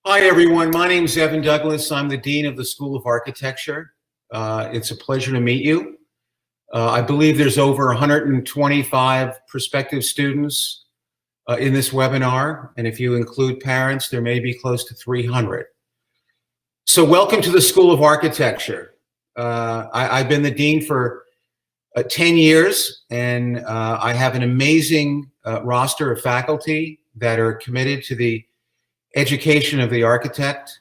Hi, everyone. My name is Evan Douglas. I'm the Dean of the School of Architecture. It's a pleasure to meet you. I believe there's over 125 prospective students in this webinar, and if you include parents, there may be close to 300. So welcome to the School of Architecture. I've been the Dean for 10 years, and I have an amazing roster of faculty that are committed to the education of the architect.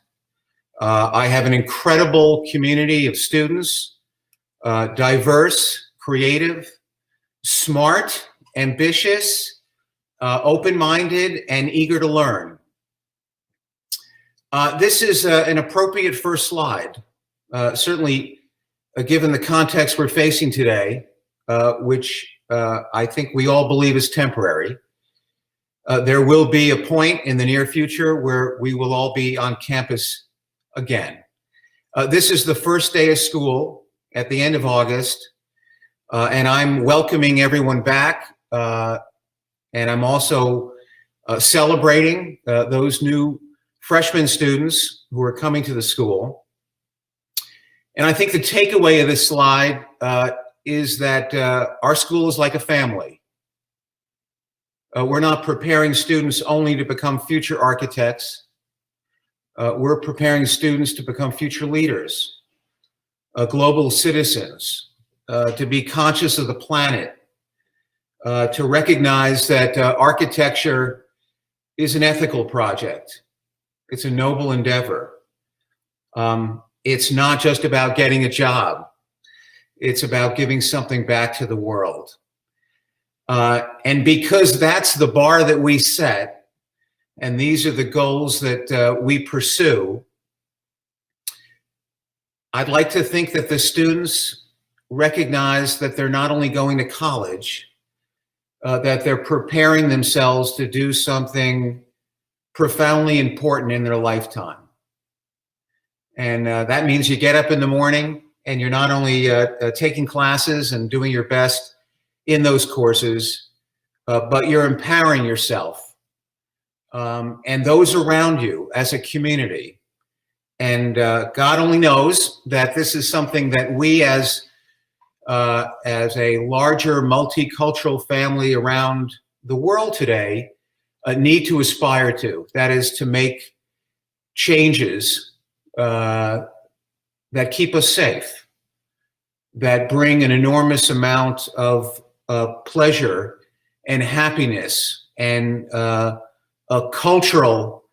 I have an incredible community of students, diverse, creative, smart, ambitious, open-minded, and eager to learn. This is an appropriate first slide, certainly given the context we're facing today, which I think we all believe is temporary. There will be a point in the near future where we will all be on campus again. This is the first day of school at the end of August, and I'm welcoming everyone back, and I'm also celebrating those new freshman students who are coming to the school. And I think the takeaway of this slide is that our school is like a family. We're not preparing students only to become future architects. We're preparing students to become future leaders, global citizens, to be conscious of the planet, to recognize that architecture is an ethical project. It's a noble endeavor. It's not just about getting a job. It's about giving something back to the world. And because that's the bar that we set, and these are the goals that we pursue, I'd like to think that the students recognize that they're not only going to college, that they're preparing themselves to do something profoundly important in their lifetime. And that means you get up in the morning and you're not only taking classes and doing your best in those courses, but you're empowering yourself and those around you as a community. And God only knows that this is something that we as a larger multicultural family around the world today need to aspire to. That is to make changes that keep us safe, that bring an enormous amount of pleasure and happiness and cultural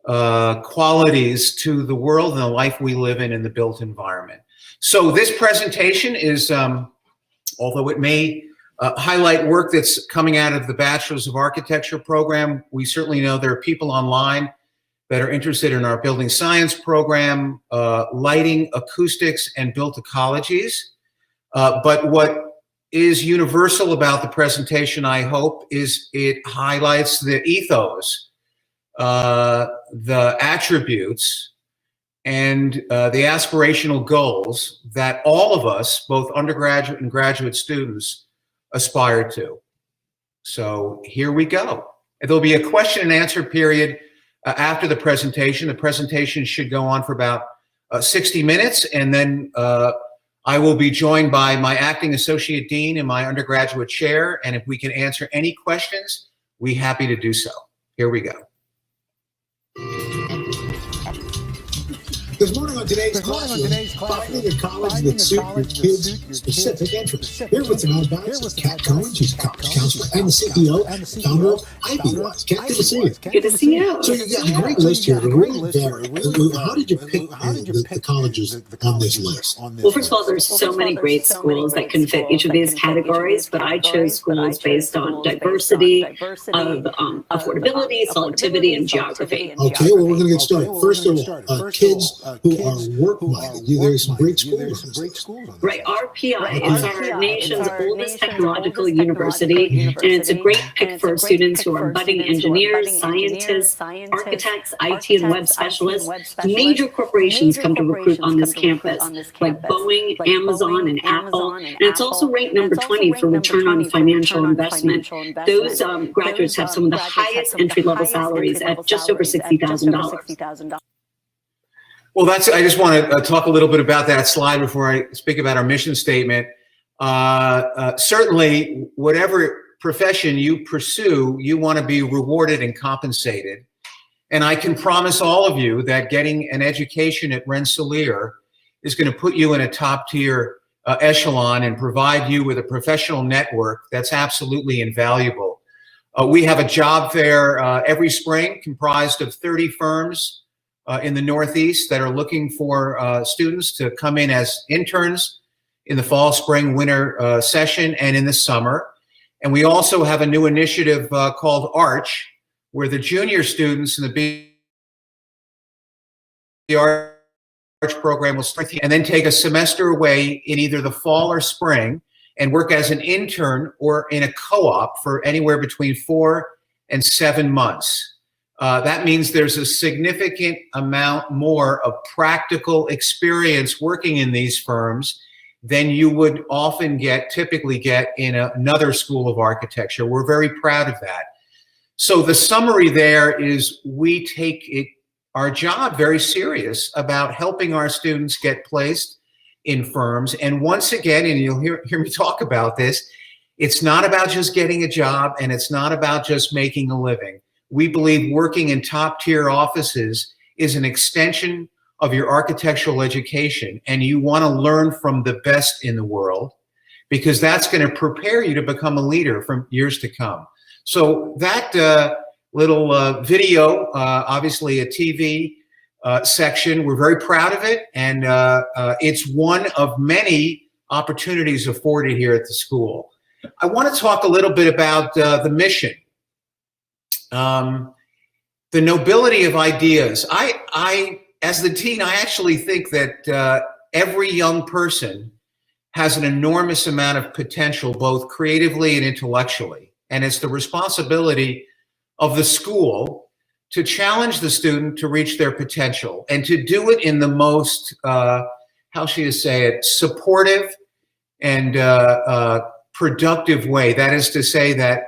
qualities to the world and the life we live in the built environment. So this presentation is, although it may highlight work that's coming out of the Bachelor's of Architecture program, we certainly know there are people online that are interested in our building science program, lighting, acoustics, and built ecologies. But what is universal about the presentation, I hope, is it highlights the ethos, the attributes, and the aspirational goals that all of us, both undergraduate and graduate students, aspire to. So here we go. There'll be a question and answer period after the presentation. The presentation should go on for about 60 minutes, and then I will be joined by my acting associate dean and my undergraduate chair, and if we can answer any questions, we're happy to do so. Here we go. This morning on today's class, finding a college that suits your kids' specific interests. Here with some advice is Kat Cohen. She's a college counselor and the CEO and founder of Ivy Wise. Kat, good to see you. Good to see you. So you've got a great list here. It really varied. How did you pick the colleges on this list? Well, first of all, there's so many great schools that can fit each of these categories, but I chose schools based on diversity, of affordability, selectivity, and geography. Okay, well, we're going to get started. First of all, kids who are work-minded. There's some great schools on this. Right, RPI is our nation's oldest technological university, and it's a great pick for students who are budding engineers, scientists, architects, IT and web specialists. Major corporations come to recruit on this campus, like Boeing, Amazon, and Apple. And it's also ranked number 20 for return on financial investment. Those graduates have some of the highest entry-level salaries at just over $60,000. Well, I just want to talk a little bit about that slide before I speak about our mission statement. Certainly, whatever profession you pursue, you want to be rewarded and compensated. And I can promise all of you that getting an education at Rensselaer is going to put you in a top-tier echelon and provide you with a professional network that's absolutely invaluable. We have a job fair every spring comprised of 30 firms in the Northeast that are looking for students to come in as interns in the fall, spring, winter session and in the summer. And we also have a new initiative called Arch, where the junior students in the Arch program will start and then take a semester away in either the fall or spring and work as an intern or in a co-op for anywhere between 4 and 7 months. That means there's a significant amount more of practical experience working in these firms than you would often typically get in another school of architecture. We're very proud of that. So the summary there is we take our job very serious about helping our students get placed in firms. And once again, and you'll hear me talk about this, it's not about just getting a job and it's not about just making a living. We believe working in top-tier offices is an extension of your architectural education, and you want to learn from the best in the world because that's going to prepare you to become a leader from years to come. So that little video, obviously a TV section, we're very proud of it, and it's one of many opportunities afforded here at the school. I want to talk a little bit about the mission. The nobility of ideas. As the dean, I actually think that every young person has an enormous amount of potential, both creatively and intellectually. And it's the responsibility of the school to challenge the student to reach their potential and to do it in the most, how should you say it, supportive and productive way. That is to say that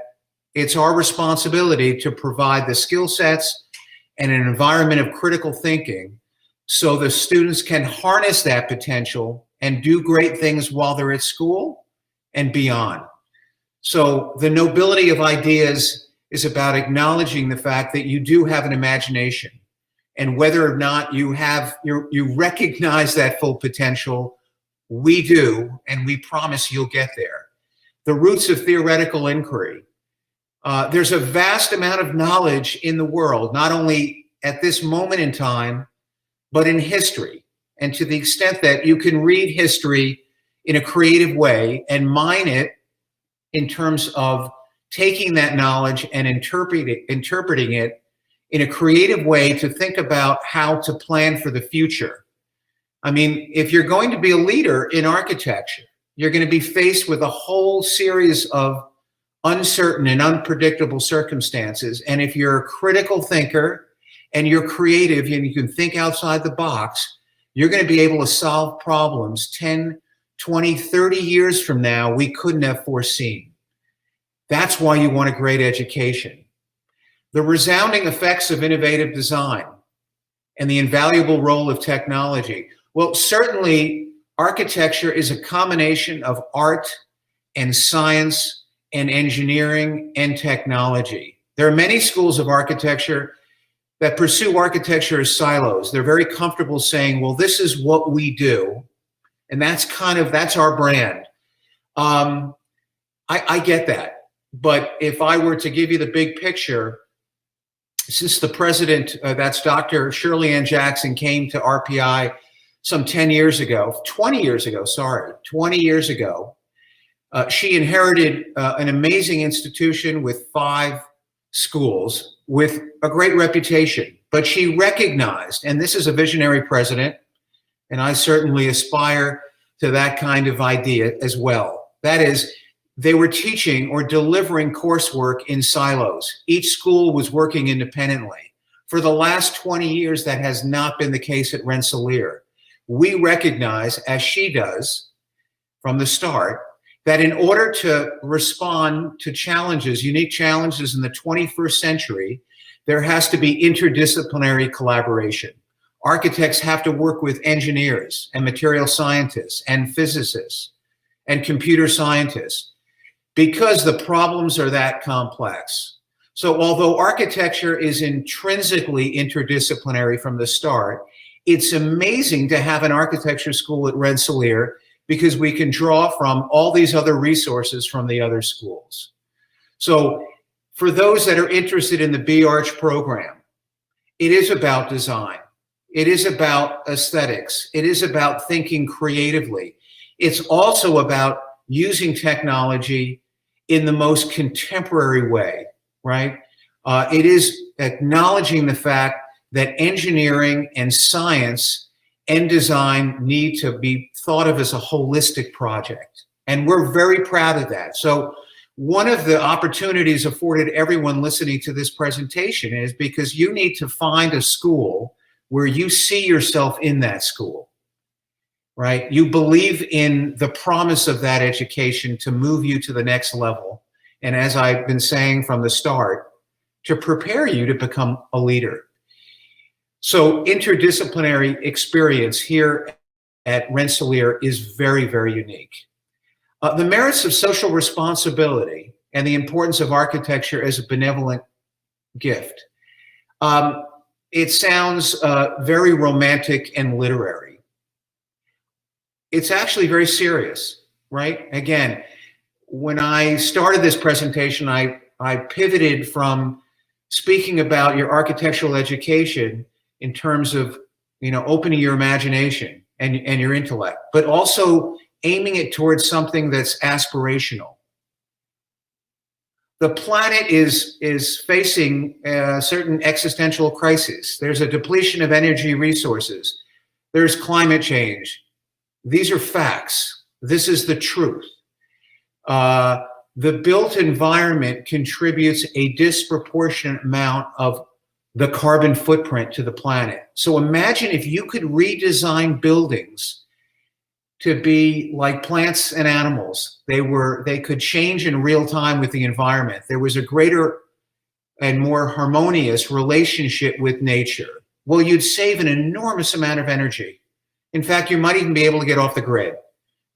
it's our responsibility to provide the skill sets and an environment of critical thinking so the students can harness that potential and do great things while they're at school and beyond. So the nobility of ideas is about acknowledging the fact that you do have an imagination, and whether or not you recognize that full potential, we do, and we promise you'll get there. The roots of theoretical inquiry. There's a vast amount of knowledge in the world, not only at this moment in time, but in history. And to the extent that you can read history in a creative way and mine it in terms of taking that knowledge and interpreting it in a creative way to think about how to plan for the future. I mean, if you're going to be a leader in architecture, you're going to be faced with a whole series of uncertain and unpredictable circumstances. And if you're a critical thinker and you're creative and you can think outside the box, you're going to be able to solve problems 10, 20, 30 years from now we couldn't have foreseen. That's why you want a great education. The resounding effects of innovative design and the invaluable role of technology. Well, certainly architecture is a combination of art and science and engineering and technology. There are many schools of architecture that pursue architecture as silos. They're very comfortable saying, well, this is what we do. And that's our brand. I get that. But if I were to give you the big picture, since the president, that's Dr. Shirley Ann Jackson, came to RPI some 20 years ago, she inherited an amazing institution with 5 schools with a great reputation. but she recognized, and this is a visionary president, and I certainly aspire to that kind of idea as well. That is, they were teaching or delivering coursework in silos. Each school was working independently. For the last 20 years, that has not been the case at Rensselaer. We recognize, as she does from the start, that in order to respond to challenges, unique challenges in the 21st century, there has to be interdisciplinary collaboration. Architects have to work with engineers and material scientists and physicists and computer scientists because the problems are that complex. So although architecture is intrinsically interdisciplinary from the start, it's amazing to have an architecture school at Rensselaer because we can draw from all these other resources from the other schools. So for those that are interested in the B-Arch program, it is about design. It is about aesthetics. It is about thinking creatively. It's also about using technology in the most contemporary way, right? It is acknowledging the fact that engineering and science and design need to be thought of as a holistic project. And we're very proud of that. So one of the opportunities afforded everyone listening to this presentation is because you need to find a school where you see yourself in that school, right? You believe in the promise of that education to move you to the next level. And as I've been saying from the start, to prepare you to become a leader. So interdisciplinary experience here at Rensselaer is very, very unique. The merits of social responsibility and the importance of architecture as a benevolent gift. It sounds very romantic and literary. It's actually very serious, right? Again, when I started this presentation, I pivoted from speaking about your architectural education in terms of, opening your imagination and your intellect, but also aiming it towards something that's aspirational. The planet is facing certain existential crises. There's a depletion of energy resources. There's climate change. These are facts. This is the truth. The built environment contributes a disproportionate amount of the carbon footprint to the planet. So imagine if you could redesign buildings to be like plants and animals. They could change in real time with the environment. There was a greater and more harmonious relationship with nature. Well, you'd save an enormous amount of energy. In fact, you might even be able to get off the grid,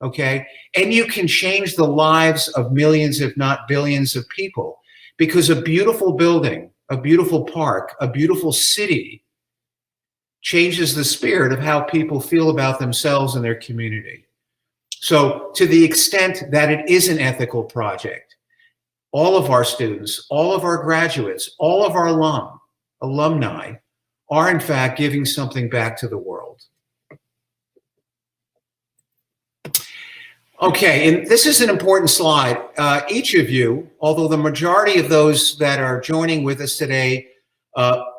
okay? And you can change the lives of millions, if not billions of people, because a beautiful building, a beautiful park, a beautiful city changes the spirit of how people feel about themselves and their community. So to the extent that it is an ethical project, all of our students, all of our graduates, all of our alumni are in fact giving something back to the world. Okay, and this is an important slide. Each of you, although the majority of those that are joining with us today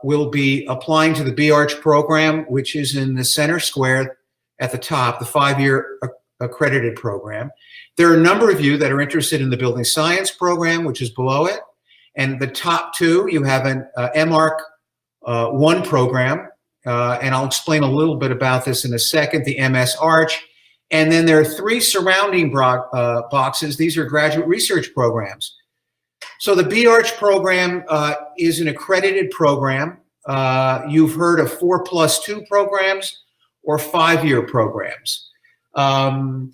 will be applying to the B-Arch program, which is in the center square at the top, the 5-year accredited program. There are a number of you that are interested in the building science program, which is below it. And the top two, you have an MArch-1 program, and I'll explain a little bit about this in a second, the MS-Arch. And then there are 3 surrounding boxes. These are graduate research programs. So the B-Arch program is an accredited program. You've heard of 4+2 programs or 5-year programs. I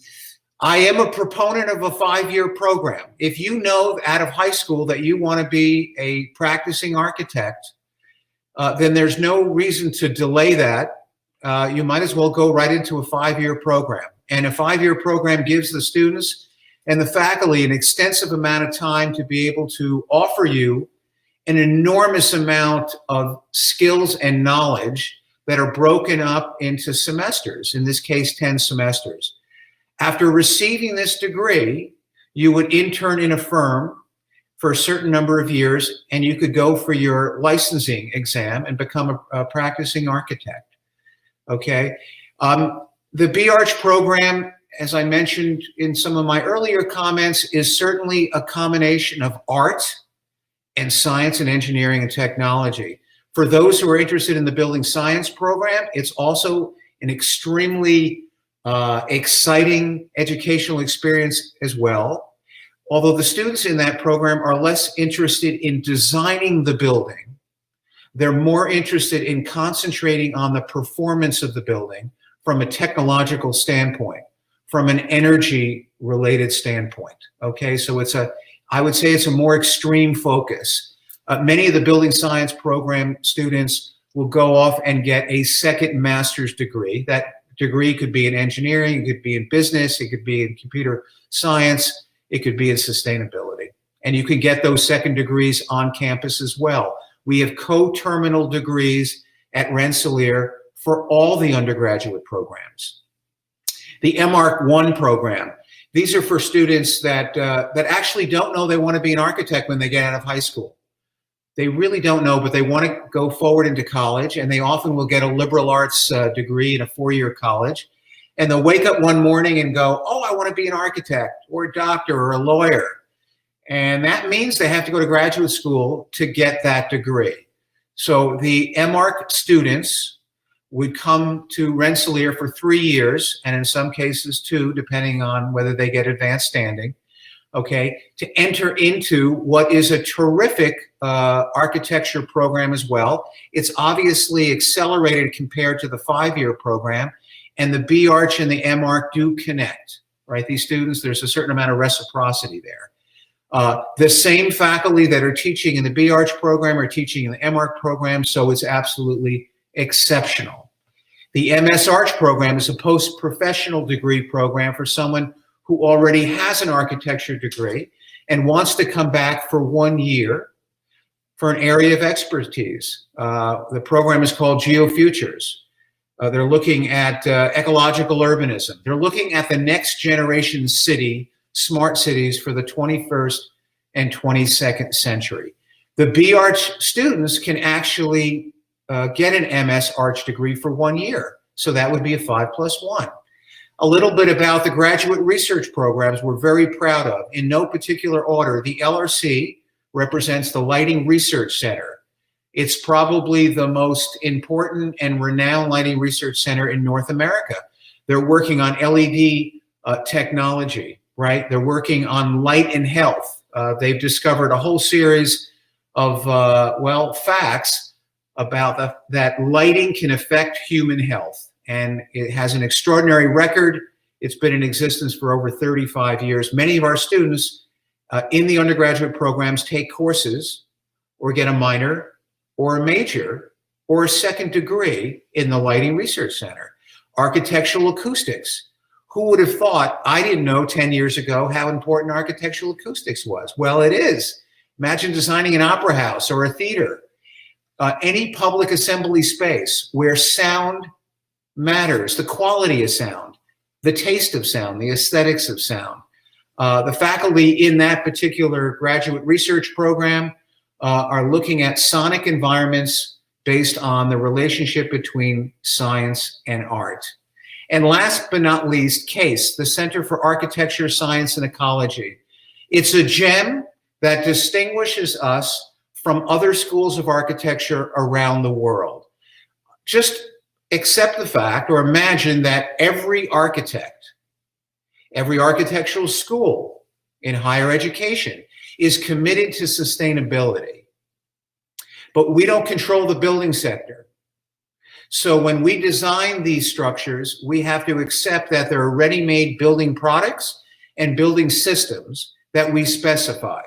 am a proponent of a 5-year program. If you know out of high school that you want to be a practicing architect, then there's no reason to delay that. You might as well go right into a 5-year program. And a 5-year program gives the students and the faculty an extensive amount of time to be able to offer you an enormous amount of skills and knowledge that are broken up into semesters, in this case, 10 semesters. After receiving this degree, you would intern in a firm for a certain number of years, and you could go for your licensing exam and become a practicing architect. Okay. The B-Arch program, as I mentioned in some of my earlier comments, is certainly a combination of art and science and engineering and technology. For those who are interested in the building science program, it's also an extremely exciting educational experience as well. Although the students in that program are less interested in designing the building, they're more interested in concentrating on the performance of the building from a technological standpoint, from an energy-related standpoint. Okay, so I would say it's a more extreme focus. Many of the building science program students will go off and get a second master's degree. That degree could be in engineering, it could be in business, it could be in computer science, it could be in sustainability. And you can get those second degrees on campus as well. We have co-terminal degrees at Rensselaer for all the undergraduate programs. The MArch-1 program, these are for students that actually don't know they want to be an architect when they get out of high school. They really don't know, but they want to go forward into college, and they often will get a liberal arts degree in a four-year college. And they'll wake up one morning and go, oh, I want to be an architect or a doctor or a lawyer. And that means they have to go to graduate school to get that degree. So the MArch students would come to Rensselaer for 3 years, and in some cases 2, depending on whether they get advanced standing, okay, to enter into what is a terrific architecture program as well. It's obviously accelerated compared to the 5-year program, and the B-Arch and the MArch do connect, right? These students, there's a certain amount of reciprocity there. The same faculty that are teaching in the B-Arch program are teaching in the MArch program, so it's absolutely exceptional. The MS-Arch program is a post-professional degree program for someone who already has an architecture degree and wants to come back for 1 year for an area of expertise. The program is called GeoFutures. They're looking at ecological urbanism. They're looking at the next generation city, smart cities for the 21st and 22nd century. The B-Arch students can actually get an MS-Arch degree for 1 year. So that would be a 5+1. A little bit about the graduate research programs we're very proud of. In no particular order, the LRC represents the Lighting Research Center. It's probably the most important and renowned lighting research center in North America. They're working on LED technology, right? They're working on light and health. They've discovered a whole series of, facts about that lighting can affect human health. And it has an extraordinary record. It's been in existence for over 35 years. Many of our students in the undergraduate programs take courses or get a minor or a major or a second degree in the Lighting Research Center. Architectural acoustics. Who would have thought? I didn't know 10 years ago how important architectural acoustics was. Well, it is. Imagine designing an opera house or a theater. Any public assembly space where sound matters, the quality of sound, the taste of sound, the aesthetics of sound. The faculty in that particular graduate research program are looking at sonic environments based on the relationship between science and art. And last but not least, CASE, the Center for Architecture, Science, and Ecology. It's a gem that distinguishes us from other schools of architecture around the world. Just accept the fact or imagine that every architect, every architectural school in higher education is committed to sustainability. But we don't control the building sector. So when we design these structures, we have to accept that there are ready-made building products and building systems that we specify.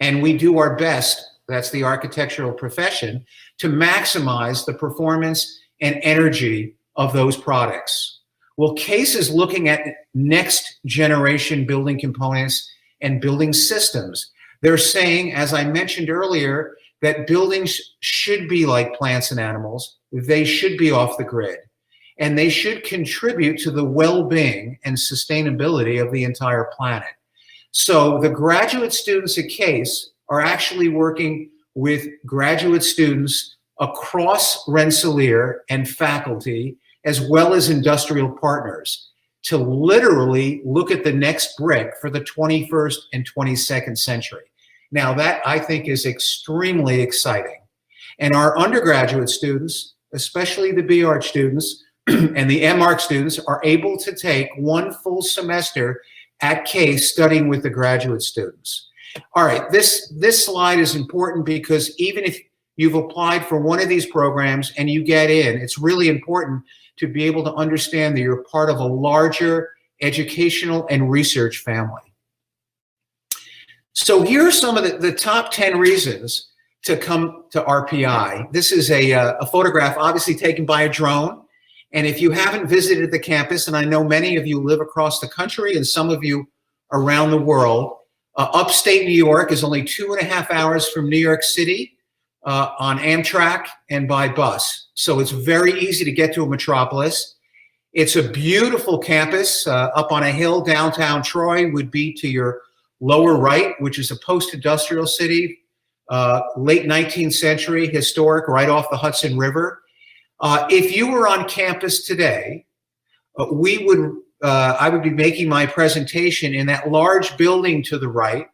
And we do our best, that's the architectural profession, to maximize the performance and energy of those products. Well, CASE is looking at next generation building components and building systems. They're saying, as I mentioned earlier, that buildings should be like plants and animals. They should be off the grid, and they should contribute to the well-being and sustainability of the entire planet. So the graduate students at CASE are actually working with graduate students across Rensselaer and faculty, as well as industrial partners, to literally look at the next brick for the 21st and 22nd century. Now that, I think, is extremely exciting. And our undergraduate students, especially the B.Arch students and the M.Arch students, are able to take one full semester at CASE studying with the graduate students. All right, this slide is important because even if you've applied for one of these programs and you get in, it's really important to be able to understand that you're part of a larger educational and research family. So here are some of the top 10 reasons to come to RPI. This is a photograph obviously taken by a drone. And if you haven't visited the campus, and I know many of you live across the country and some of you around the world, upstate New York is only 2.5 hours from New York City on Amtrak and by bus. So it's very easy to get to a metropolis. It's a beautiful campus up on a hill. Downtown Troy would be to your lower right, which is a post-industrial city, late 19th century, historic, right off the Hudson River. If you were on campus today, I would be making my presentation in that large building to the right.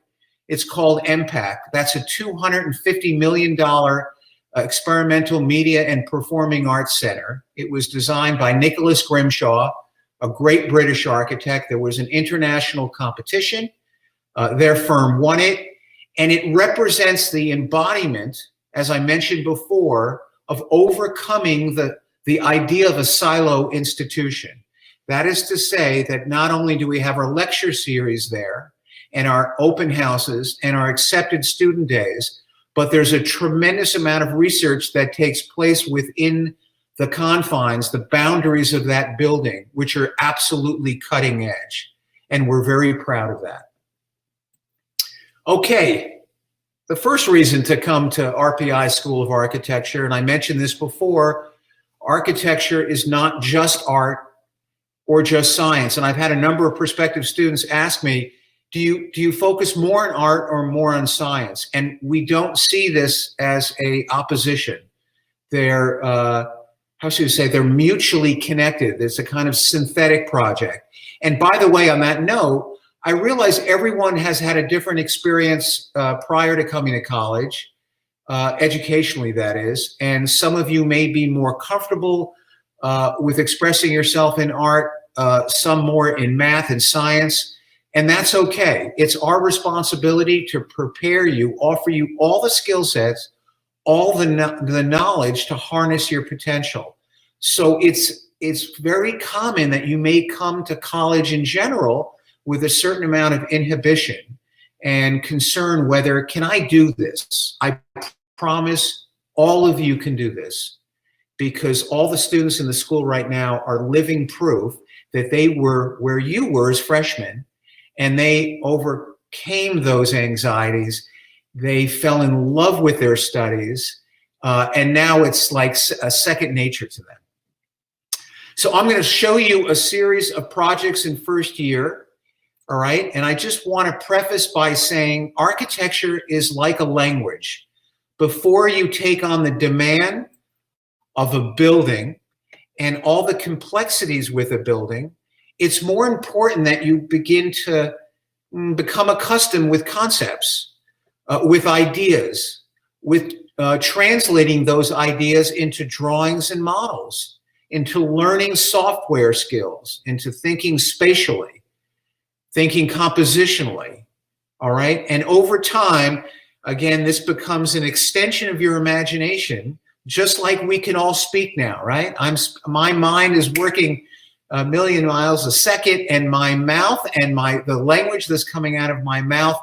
It's called MPAC. That's a $250 million experimental media and performing arts center. It was designed by Nicholas Grimshaw, a great British architect. There was an international competition. Their firm won it, and it represents the embodiment, as I mentioned before, of overcoming the idea of a silo institution. That is to say that not only do we have our lecture series there and our open houses and our accepted student days, but there's a tremendous amount of research that takes place within the confines, the boundaries of that building, which are absolutely cutting edge. And we're very proud of that. Okay, the first reason to come to RPI School of Architecture, and I mentioned this before, architecture is not just art or just science. And I've had a number of prospective students ask me, do you focus more on art or more on science? And we don't see this as a opposition. They're, how should we say, they're mutually connected. It's a kind of synthetic project. And by the way, on that note, I realize everyone has had a different experience prior to coming to college, educationally that is, and some of you may be more comfortable with expressing yourself in art, some more in math and science, and that's okay. It's our responsibility to prepare you, offer you all the skill sets, all the knowledge to harness your potential. So it's very common that you may come to college in general with a certain amount of inhibition and concern whether, can I do this? I promise all of you can do this, because all the students in the school right now are living proof that they were where you were as freshmen, and they overcame those anxieties. They fell in love with their studies, and now it's like a second nature to them. So I'm going to show you a series of projects in first year. All right, and I just want to preface by saying architecture is like a language. Before you take on the demand of a building and all the complexities with a building, it's more important that you begin to become accustomed with concepts, with ideas, with translating those ideas into drawings and models, into learning software skills, into thinking spatially, thinking compositionally, all right? And over time, again, this becomes an extension of your imagination, just like we can all speak now, right? My mind is working a million miles a second, and my mouth and the language that's coming out of my mouth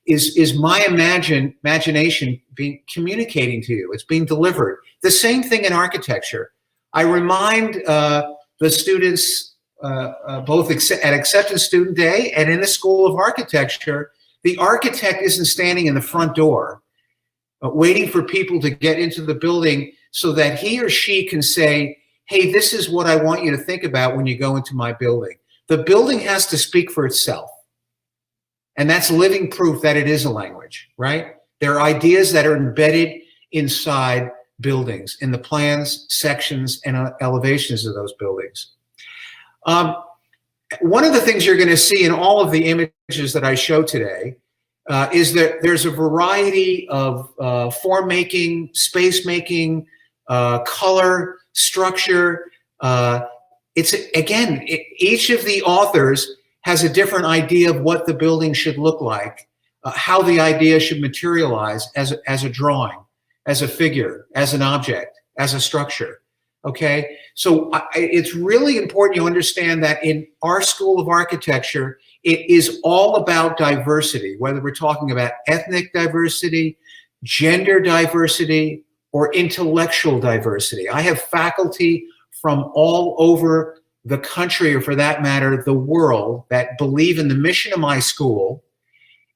is my imagination communicating to you. It's being delivered. The same thing in architecture. I remind the students both at Acceptance Student Day and in the School of Architecture, the architect isn't standing in the front door waiting for people to get into the building so that he or she can say, hey, this is what I want you to think about when you go into my building. The building has to speak for itself. And that's living proof that it is a language, right? There are ideas that are embedded inside buildings, in the plans, sections, and elevations of those buildings. One of the things you're going to see in all of the images that I show today is that there's a variety of form making, space making, color, structure. It's again, each of the authors has a different idea of what the building should look like, how the idea should materialize as a drawing, as a figure, as an object, as a structure. Okay, so it's really important you understand that in our School of Architecture, it is all about diversity, whether we're talking about ethnic diversity, gender diversity, or intellectual diversity. I have faculty from all over the country, or for that matter, the world, that believe in the mission of my school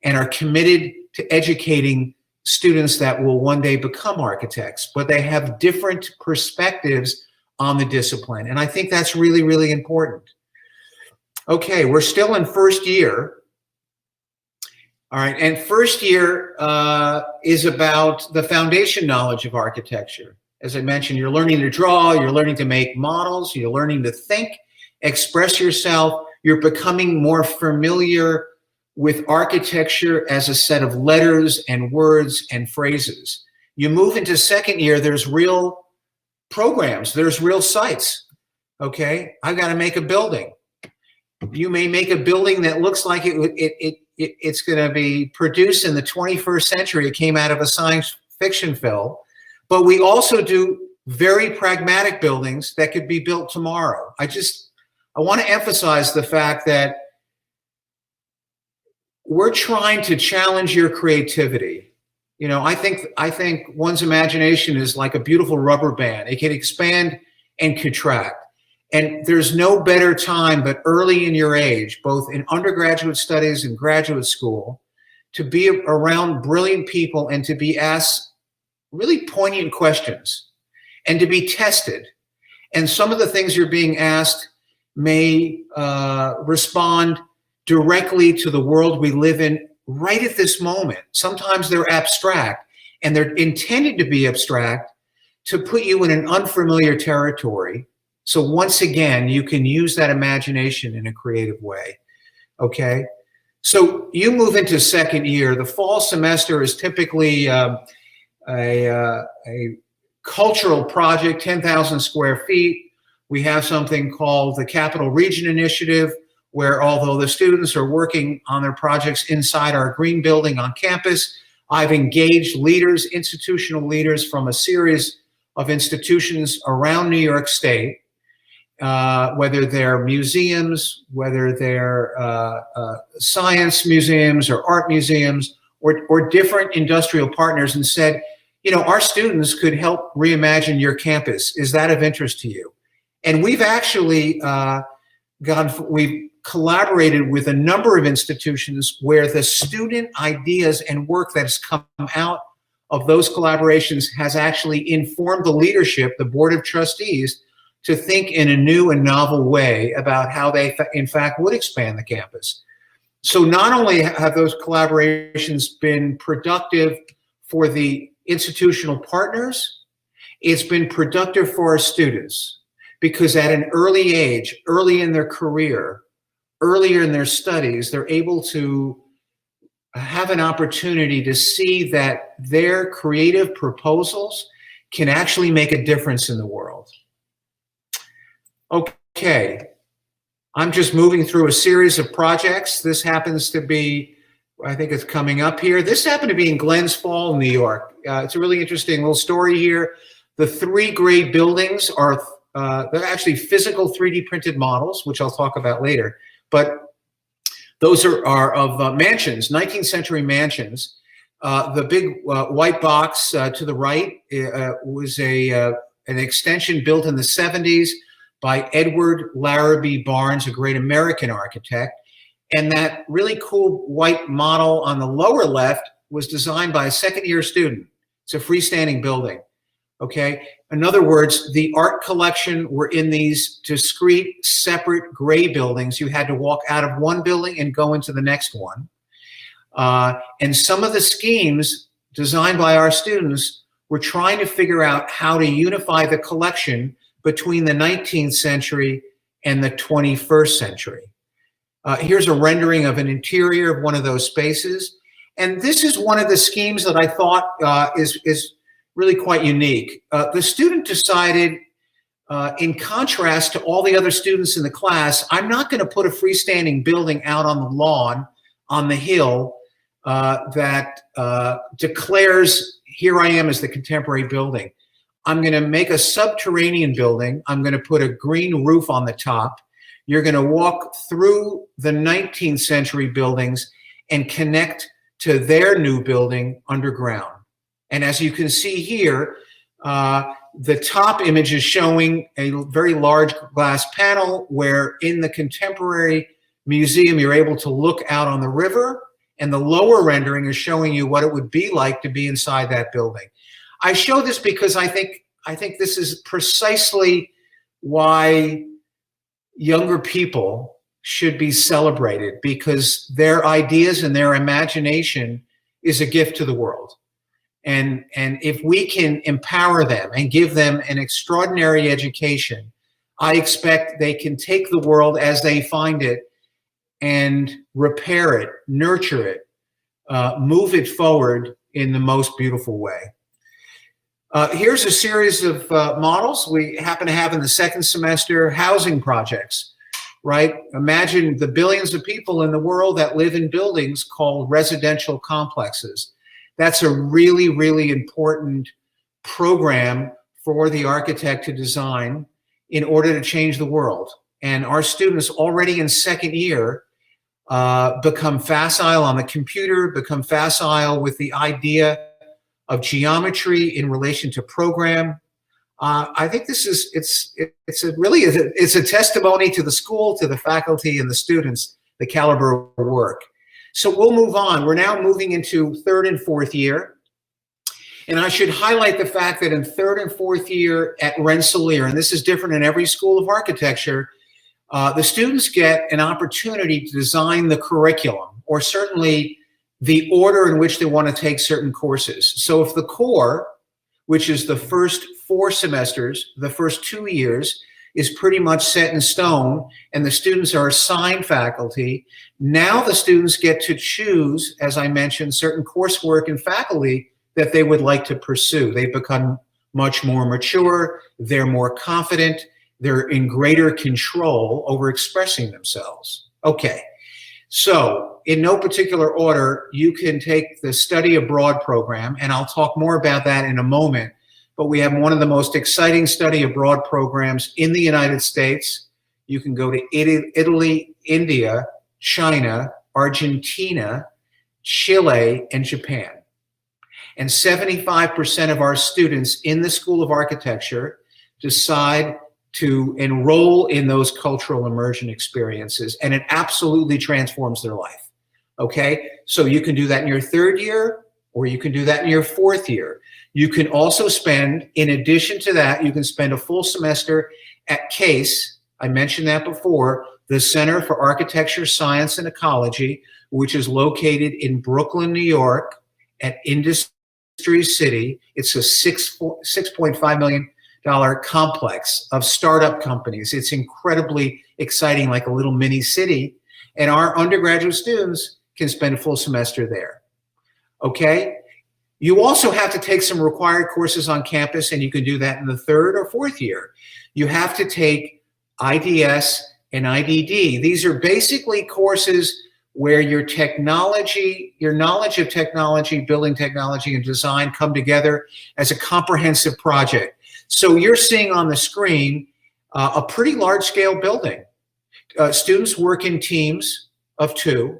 and are committed to educating students that will one day become architects, but they have different perspectives on the discipline. And I think that's really, really important. Okay, we're still in first year. All right, and first year is about the foundation knowledge of architecture. As I mentioned, you're learning to draw, you're learning to make models, you're learning to think, express yourself, you're becoming more familiar with architecture as a set of letters and words and phrases. You move into second year, there's real programs, there's real sites. Okay, I've got to make a building. You may make a building that looks like it's going to be produced in the 21st century. It came out of a science fiction film. But we also do very pragmatic buildings that could be built tomorrow. I want to emphasize the fact that we're trying to challenge your creativity. You know, I think one's imagination is like a beautiful rubber band. It can expand and contract. And there's no better time but early in your age, both in undergraduate studies and graduate school, to be around brilliant people and to be asked really poignant questions and to be tested. And some of the things you're being asked may respond directly to the world we live in right at this moment. Sometimes they're abstract, and they're intended to be abstract to put you in an unfamiliar territory. So once again, you can use that imagination in a creative way, okay? So you move into second year. The fall semester is typically a cultural project, 10,000 square feet. We have something called the Capital Region Initiative, where although the students are working on their projects inside our green building on campus, I've engaged leaders, institutional leaders from a series of institutions around New York State, whether they're museums, whether they're science museums or art museums, or different industrial partners, and said, you know, our students could help reimagine your campus. Is that of interest to you? And we've actually we've collaborated with a number of institutions where the student ideas and work that has come out of those collaborations has actually informed the leadership, the board of trustees, to think in a new and novel way about how they, in fact, would expand the campus. So not only have those collaborations been productive for the institutional partners, it's been productive for our students, because at an early age, early in their career, earlier in their studies, they're able to have an opportunity to see that their creative proposals can actually make a difference in the world. Okay, I'm just moving through a series of projects. This happens to be, I think it's coming up here. This happened to be in Glens Falls, New York. It's a really interesting little story here. The 3 gray buildings are, they're actually physical 3D printed models, which I'll talk about later. But those are of mansions, 19th century mansions. The big white box to the right was an extension built in the 70s by Edward Larrabee Barnes, a great American architect. And that really cool white model on the lower left was designed by a second-year student. It's a freestanding building, okay? In other words, the art collection were in these discrete, separate gray buildings. You had to walk out of one building and go into the next one. And some of the schemes designed by our students were trying to figure out how to unify the collection between the 19th century and the 21st century. Here's a rendering of an interior of one of those spaces. And this is one of the schemes that I thought is really quite unique. The student decided, in contrast to all the other students in the class, I'm not going to put a freestanding building out on the lawn, on the hill, that declares, here I am as the contemporary building. I'm going to make a subterranean building. I'm going to put a green roof on the top. You're going to walk through the 19th century buildings and connect to their new building underground. And as you can see here, the top image is showing a very large glass panel where in the contemporary museum, you're able to look out on the river, and the lower rendering is showing you what it would be like to be inside that building. I show this because I think this is precisely why younger people should be celebrated, because their ideas and their imagination is a gift to the world. And if we can empower them and give them an extraordinary education, I expect they can take the world as they find it and repair it, nurture it, move it forward in the most beautiful way. Here's a series of models we happen to have in the second semester: housing projects, right? Imagine the billions of people in the world that live in buildings called residential complexes. That's a really, really important program for the architect to design in order to change the world. And our students already in second year become facile on the computer, become facile with the idea of geometry in relation to program. I think this is, it's a testimony to the school, to the faculty and the students, the caliber of work. So we'll move on. We're now moving into third and fourth year. And I should highlight the fact that in third and fourth year at Rensselaer, and this is different in every school of architecture, the students get an opportunity to design the curriculum, or certainly the order in which they want to take certain courses. So if the core, which is the first 4 semesters, the first 2 years, is pretty much set in stone, and the students are assigned faculty, now the students get to choose, as I mentioned, certain coursework and faculty that they would like to pursue. They become much more mature, they're more confident, they're in greater control over expressing themselves. Okay, so in no particular order, you can take the study abroad program, and I'll talk more about that in a moment, but we have one of the most exciting study abroad programs in the United States. You can go to Italy, India, China, Argentina, Chile, and Japan. And 75% of our students in the School of Architecture decide to enroll in those cultural immersion experiences, and it absolutely transforms their life. Okay, so you can do that in your third year, or you can do that in your fourth year. You can also spend, in addition to that, you can spend a full semester at CASE. I mentioned that before, the Center for Architecture, Science, and Ecology, which is located in Brooklyn, New York, at Industry City. It's a $6.5 million complex of startup companies. It's incredibly exciting, like a little mini city. And our undergraduate students can spend a full semester there. Okay? You also have to take some required courses on campus, and you can do that in the third or fourth year. You have to take IDS and IDD. These are basically courses where your technology, your knowledge of technology, building technology, and design come together as a comprehensive project. So you're seeing on the screen a pretty large-scale building. Students work in teams of 2,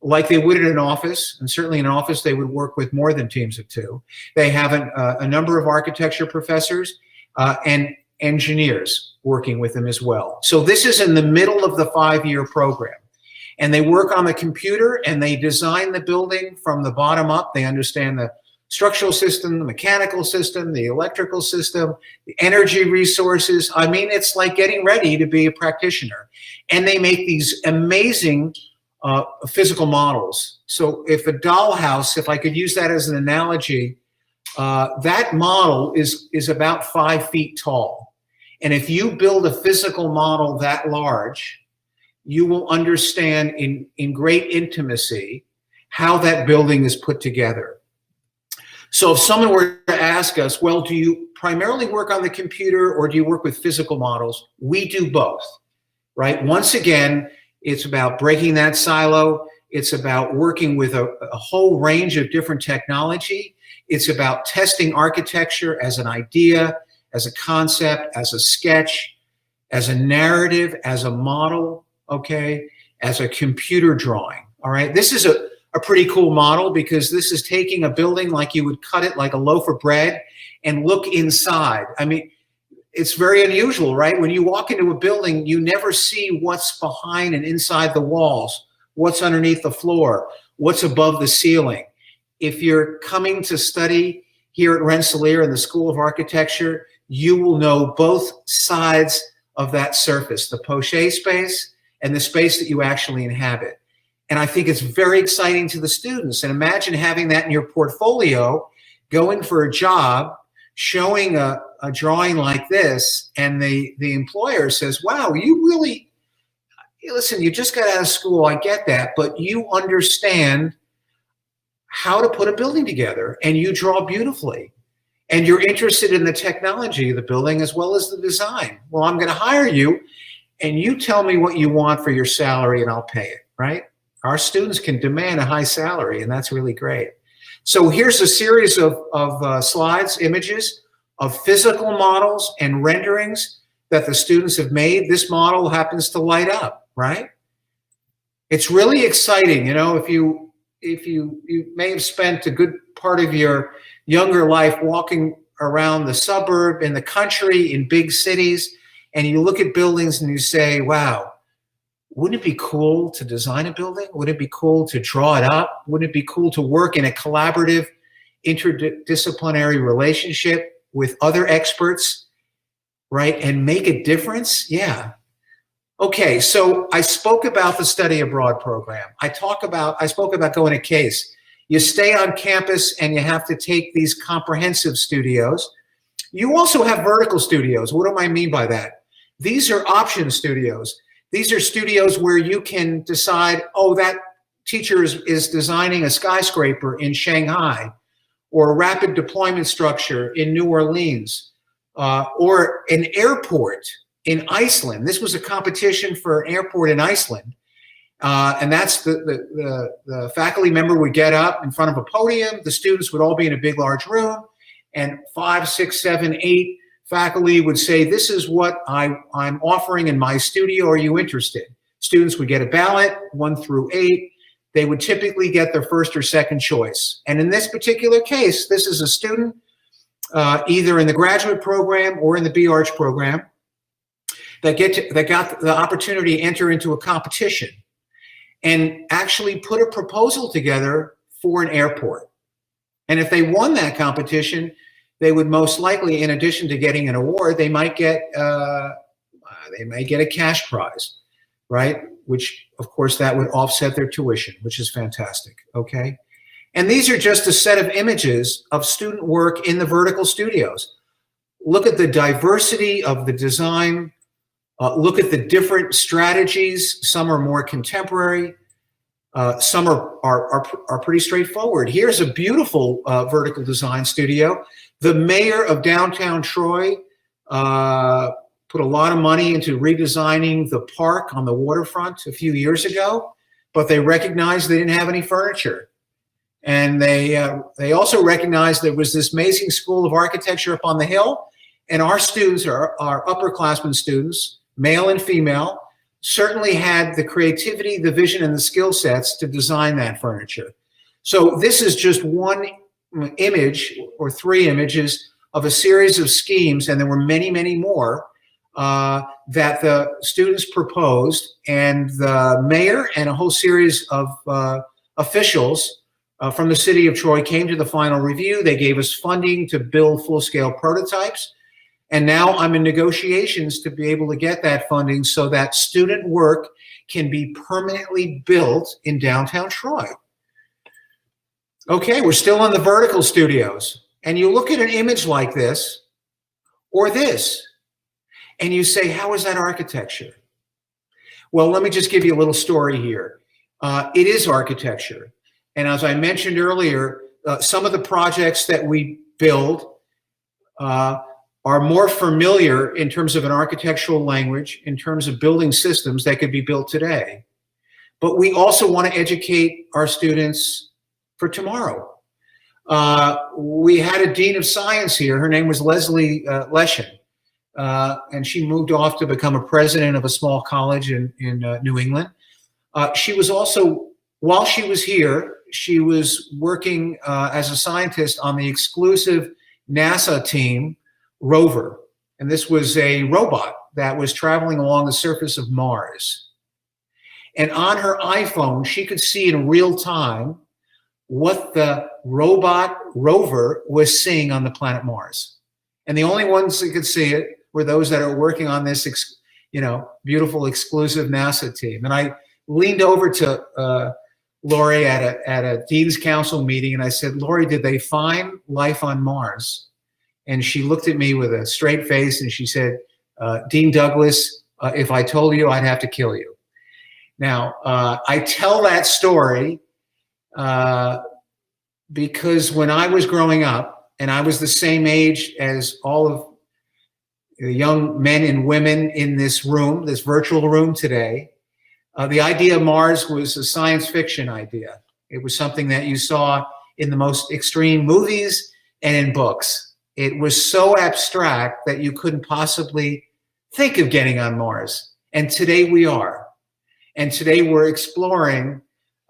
like they would in an office, and certainly in an office they would work with more than teams of 2. They have a number of architecture professors and engineers working with them as well. So this is in the middle of the 5-year program. And they work on the computer, and they design the building from the bottom up. They understand the structural system, the mechanical system, the electrical system, the energy resources. I mean, it's like getting ready to be a practitioner. And they make these amazing physical models. So if a dollhouse, if I could use that as an analogy, that model is about 5 feet tall. And if you build a physical model that large, you will understand in great intimacy how that building is put together. So if someone were to ask us, well, do you primarily work on the computer or do you work with physical models? We do both, right? Once again, it's about breaking that silo. It's about working with a whole range of different technology. It's about testing architecture as an idea, as a concept, as a sketch, as a narrative, as a model, okay, as a computer drawing, all right? This is a pretty cool model because this is taking a building like you would cut it like a loaf of bread and look inside. I mean, it's very unusual, right? When you walk into a building, you never see what's behind and inside the walls, what's underneath the floor, what's above the ceiling. If you're coming to study here at Rensselaer in the School of Architecture, you will know both sides of that surface, the poche space and the space that you actually inhabit. And I think it's very exciting to the students. And imagine having that in your portfolio, going for a job, showing a drawing like this, and the employer says, wow, you really, listen, you just got out of school, I get that, but you understand how to put a building together, and you draw beautifully. And you're interested in the technology of the building as well as the design. Well, I'm going to hire you, and you tell me what you want for your salary, and I'll pay it, right? Our students can demand a high salary, and that's really great. So here's a series of slides, images of physical models and renderings that the students have made. This model happens to light up, right? It's really exciting. You know, if you may have spent a good part of your younger life walking around the suburb, in the country, in big cities, and you look at buildings and you say, wow, wouldn't it be cool to design a building? Wouldn't it be cool to draw it up? Wouldn't it be cool to work in a collaborative, interdisciplinary relationship with other experts, right, and make a difference? Yeah. Okay, so I spoke about the study abroad program. I spoke about going to CASE. You stay on campus and you have to take these comprehensive studios. You also have vertical studios. What do I mean by that? These are option studios. These are studios where you can decide, oh, that teacher is designing a skyscraper in Shanghai, or a rapid deployment structure in New Orleans, or an airport in Iceland. This was a competition for an airport in Iceland. And that's the faculty member would get up in front of a podium. The students would all be in a big, large room, and 5, 6, 7, 8 faculty would say, this is what I'm offering in my studio. Are you interested? Students would get a ballot, 1 through 8. They would typically get their first or second choice. And in this particular case, this is a student either in the graduate program or in the B-Arch program that got the opportunity to enter into a competition and actually put a proposal together for an airport. And if they won that competition, they would most likely, in addition to getting an award, they might get a cash prize, right? Which, of course, that would offset their tuition, which is fantastic, okay? And these are just a set of images of student work in the vertical studios. Look at the diversity of the design. Look at the different strategies. Some are more contemporary. Some are pretty straightforward. Here's a beautiful vertical design studio. The mayor of downtown Troy put a lot of money into redesigning the park on the waterfront a few years ago, but they recognized they didn't have any furniture. And they also recognized there was this amazing school of architecture up on the hill, and our students, our upperclassmen students, male and female, certainly had the creativity, the vision, and the skill sets to design that furniture. So this is just one image or 3 images of a series of schemes, and there were many, many more that the students proposed, and the mayor and a whole series of officials from the city of Troy came to the final review. They gave us funding to build full-scale prototypes. And now I'm in negotiations to be able to get that funding so that student work can be permanently built in downtown Troy. Okay, we're still on the vertical studios. And you look at an image like this or this, and you say, how is that architecture? Well, let me just give you a little story here. It is architecture. And as I mentioned earlier, some of the projects that we build are more familiar in terms of an architectural language, in terms of building systems that could be built today. But we also want to educate our students for tomorrow. We had a dean of science here. Her name was Leslie Leshen, and she moved off to become a president of a small college in New England. She was also, while she was here, she was working as a scientist on the exclusive NASA team rover. And this was a robot that was traveling along the surface of Mars. And on her iPhone, she could see in real time what the robot rover was seeing on the planet Mars. And the only ones that could see it were those that are working on this, beautiful exclusive NASA team. And I leaned over to Lori at a Dean's Council meeting, and I said, Lori, did they find life on Mars? And she looked at me with a straight face and she said, Dean Douglas, if I told you, I'd have to kill you. Now, I tell that story because when I was growing up, and I was the same age as all of the young men and women in this room, this virtual room today, the idea of Mars was a science fiction idea. It was something that you saw in the most extreme movies and in books. It was so abstract that you couldn't possibly think of getting on Mars. And today we are. And today we're exploring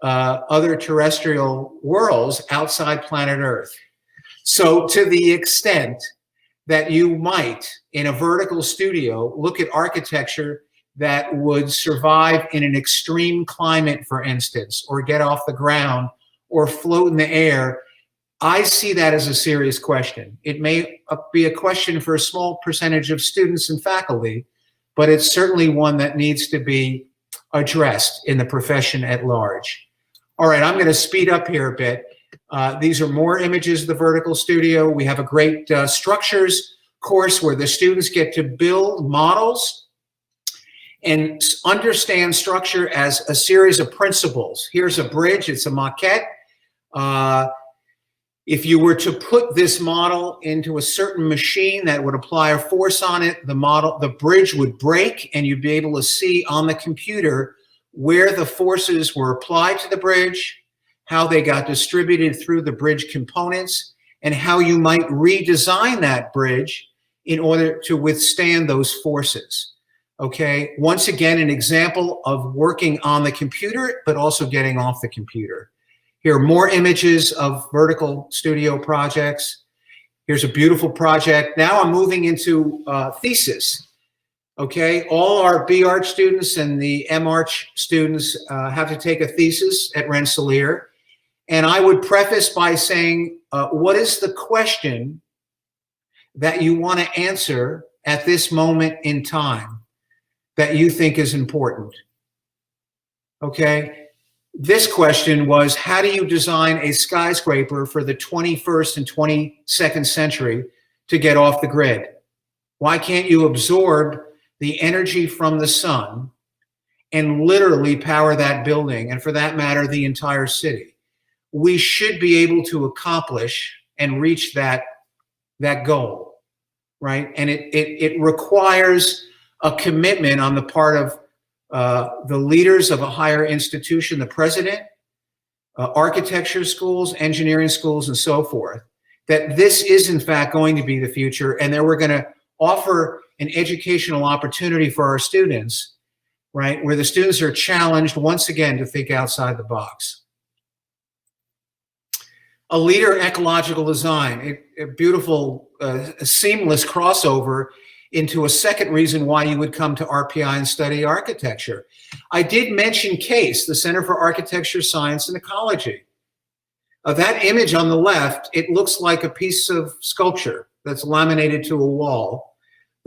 other terrestrial worlds outside planet Earth. So to the extent that you might, in a vertical studio, look at architecture that would survive in an extreme climate, for instance, or get off the ground or float in the air, I see that as a serious question. It may be a question for a small percentage of students and faculty, but it's certainly one that needs to be addressed in the profession at large. All right, I'm going to speed up here a bit. These are more images of the vertical studio. We have a great structures course where the students get to build models and understand structure as a series of principles. Here's a bridge, it's a maquette. If you were to put this model into a certain machine that would apply a force on it, the bridge would break, and you'd be able to see on the computer where the forces were applied to the bridge, how they got distributed through the bridge components, and how you might redesign that bridge in order to withstand those forces. Okay, once again, an example of working on the computer, but also getting off the computer. Here are more images of vertical studio projects. Here's a beautiful project. Now I'm moving into Thesis. Okay, all our B-Arch students and the M-Arch students have to take a thesis at Rensselaer. And I would preface by saying, what is the question that you want to answer at this moment in time that you think is important? Okay. This question was, how do you design a skyscraper for the 21st and 22nd century to get off the grid? Why can't you absorb the energy from the sun and literally power that building, and for that matter, the entire city? We should be able to accomplish and reach that goal, right? And it requires a commitment on the part of the leaders of a higher institution, the president, architecture schools, engineering schools, and so forth, that this is in fact going to be the future, and that we're going to offer an educational opportunity for our students, right, where the students are challenged once again to think outside the box. A leader in ecological design, a beautiful, seamless crossover into a second reason why you would come to RPI and study architecture. I did mention CASE, the Center for Architecture, Science, and Ecology. That image on the left, it looks like a piece of sculpture that's laminated to a wall.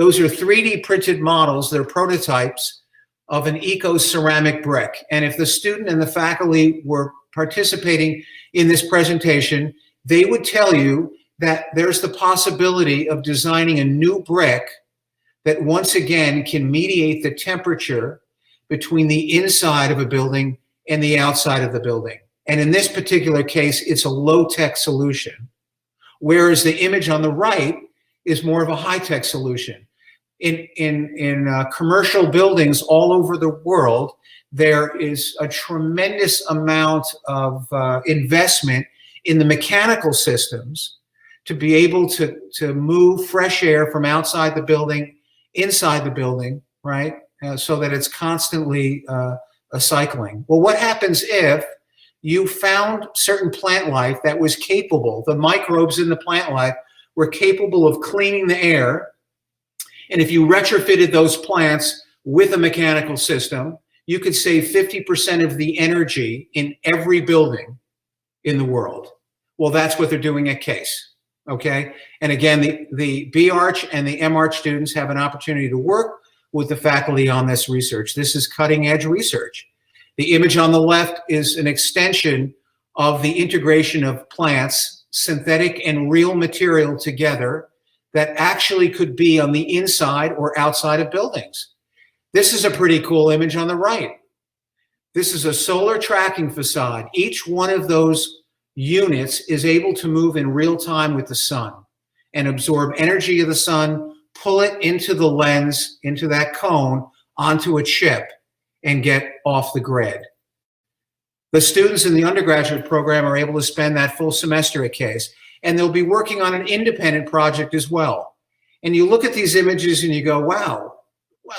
Those are 3D printed models. They're prototypes of an eco-ceramic brick. And if the student and the faculty were participating in this presentation, they would tell you that there's the possibility of designing a new brick that once again can mediate the temperature between the inside of a building and the outside of the building. And in this particular case, it's a low-tech solution, whereas the image on the right is more of a high-tech solution. In commercial buildings all over the world, there is a tremendous amount of investment in the mechanical systems to be able to move fresh air from outside the building, inside the building, right? So that it's constantly cycling. Well, what happens if you found certain plant life that was capable, the microbes in the plant life were capable of cleaning the air, and if you retrofitted those plants with a mechanical system, you could save 50% of the energy in every building in the world. Well, that's what they're doing at Case, okay? And again, the B-Arch and the M-Arch students have an opportunity to work with the faculty on this research. This is cutting edge research. The image on the left is an extension of the integration of plants, synthetic and real material together that actually could be on the inside or outside of buildings. This is a pretty cool image on the right. This is a solar tracking facade. Each one of those units is able to move in real time with the sun and absorb energy of the sun, pull it into the lens, into that cone, onto a chip, and get off the grid. The students in the undergraduate program are able to spend that full semester at Case, and they'll be working on an independent project as well. And you look at these images and you go, wow,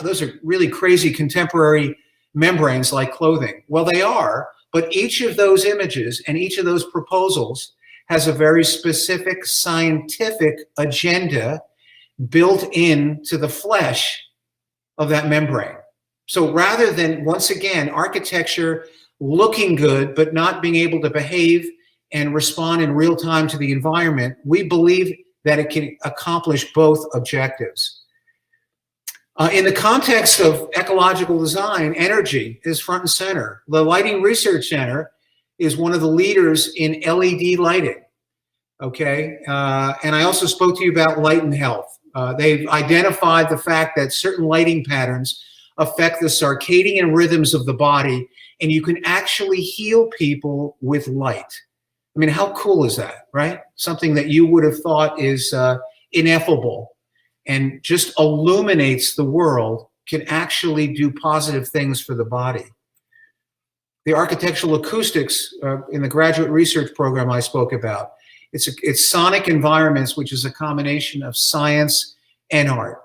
those are really crazy contemporary membranes like clothing. Well, they are, but each of those images and each of those proposals has a very specific scientific agenda built into the flesh of that membrane. So rather than, once again, architecture looking good but not being able to behave and respond in real time to the environment, we believe that it can accomplish both objectives. In the context of ecological design, energy is front and center. The Lighting Research Center is one of the leaders in LED lighting, okay? And I also spoke to you about light and health. They've identified the fact that certain lighting patterns affect the circadian rhythms of the body, and you can actually heal people with light. I mean, how cool is that, right? Something that you would have thought is ineffable and just illuminates the world can actually do positive things for the body. The architectural acoustics in the graduate research program I spoke about, it's sonic environments, which is a combination of science and art,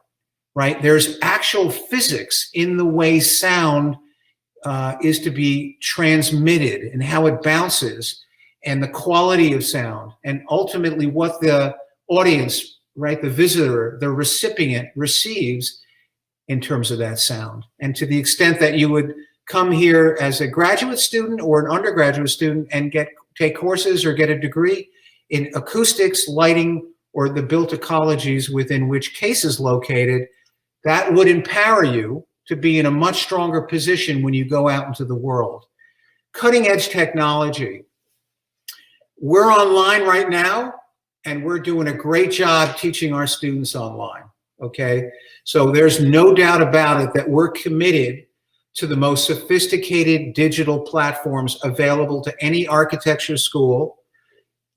right? There's actual physics in the way sound is to be transmitted and how it bounces and the quality of sound and ultimately what the audience, right, the visitor, the recipient receives in terms of that sound. And to the extent that you would come here as a graduate student or an undergraduate student and take courses or get a degree in acoustics, lighting, or the built ecologies within which Case is located, that would empower you to be in a much stronger position when you go out into the world. Cutting edge technology. We're online right now, and we're doing a great job teaching our students online, okay? So there's no doubt about it that we're committed to the most sophisticated digital platforms available to any architecture school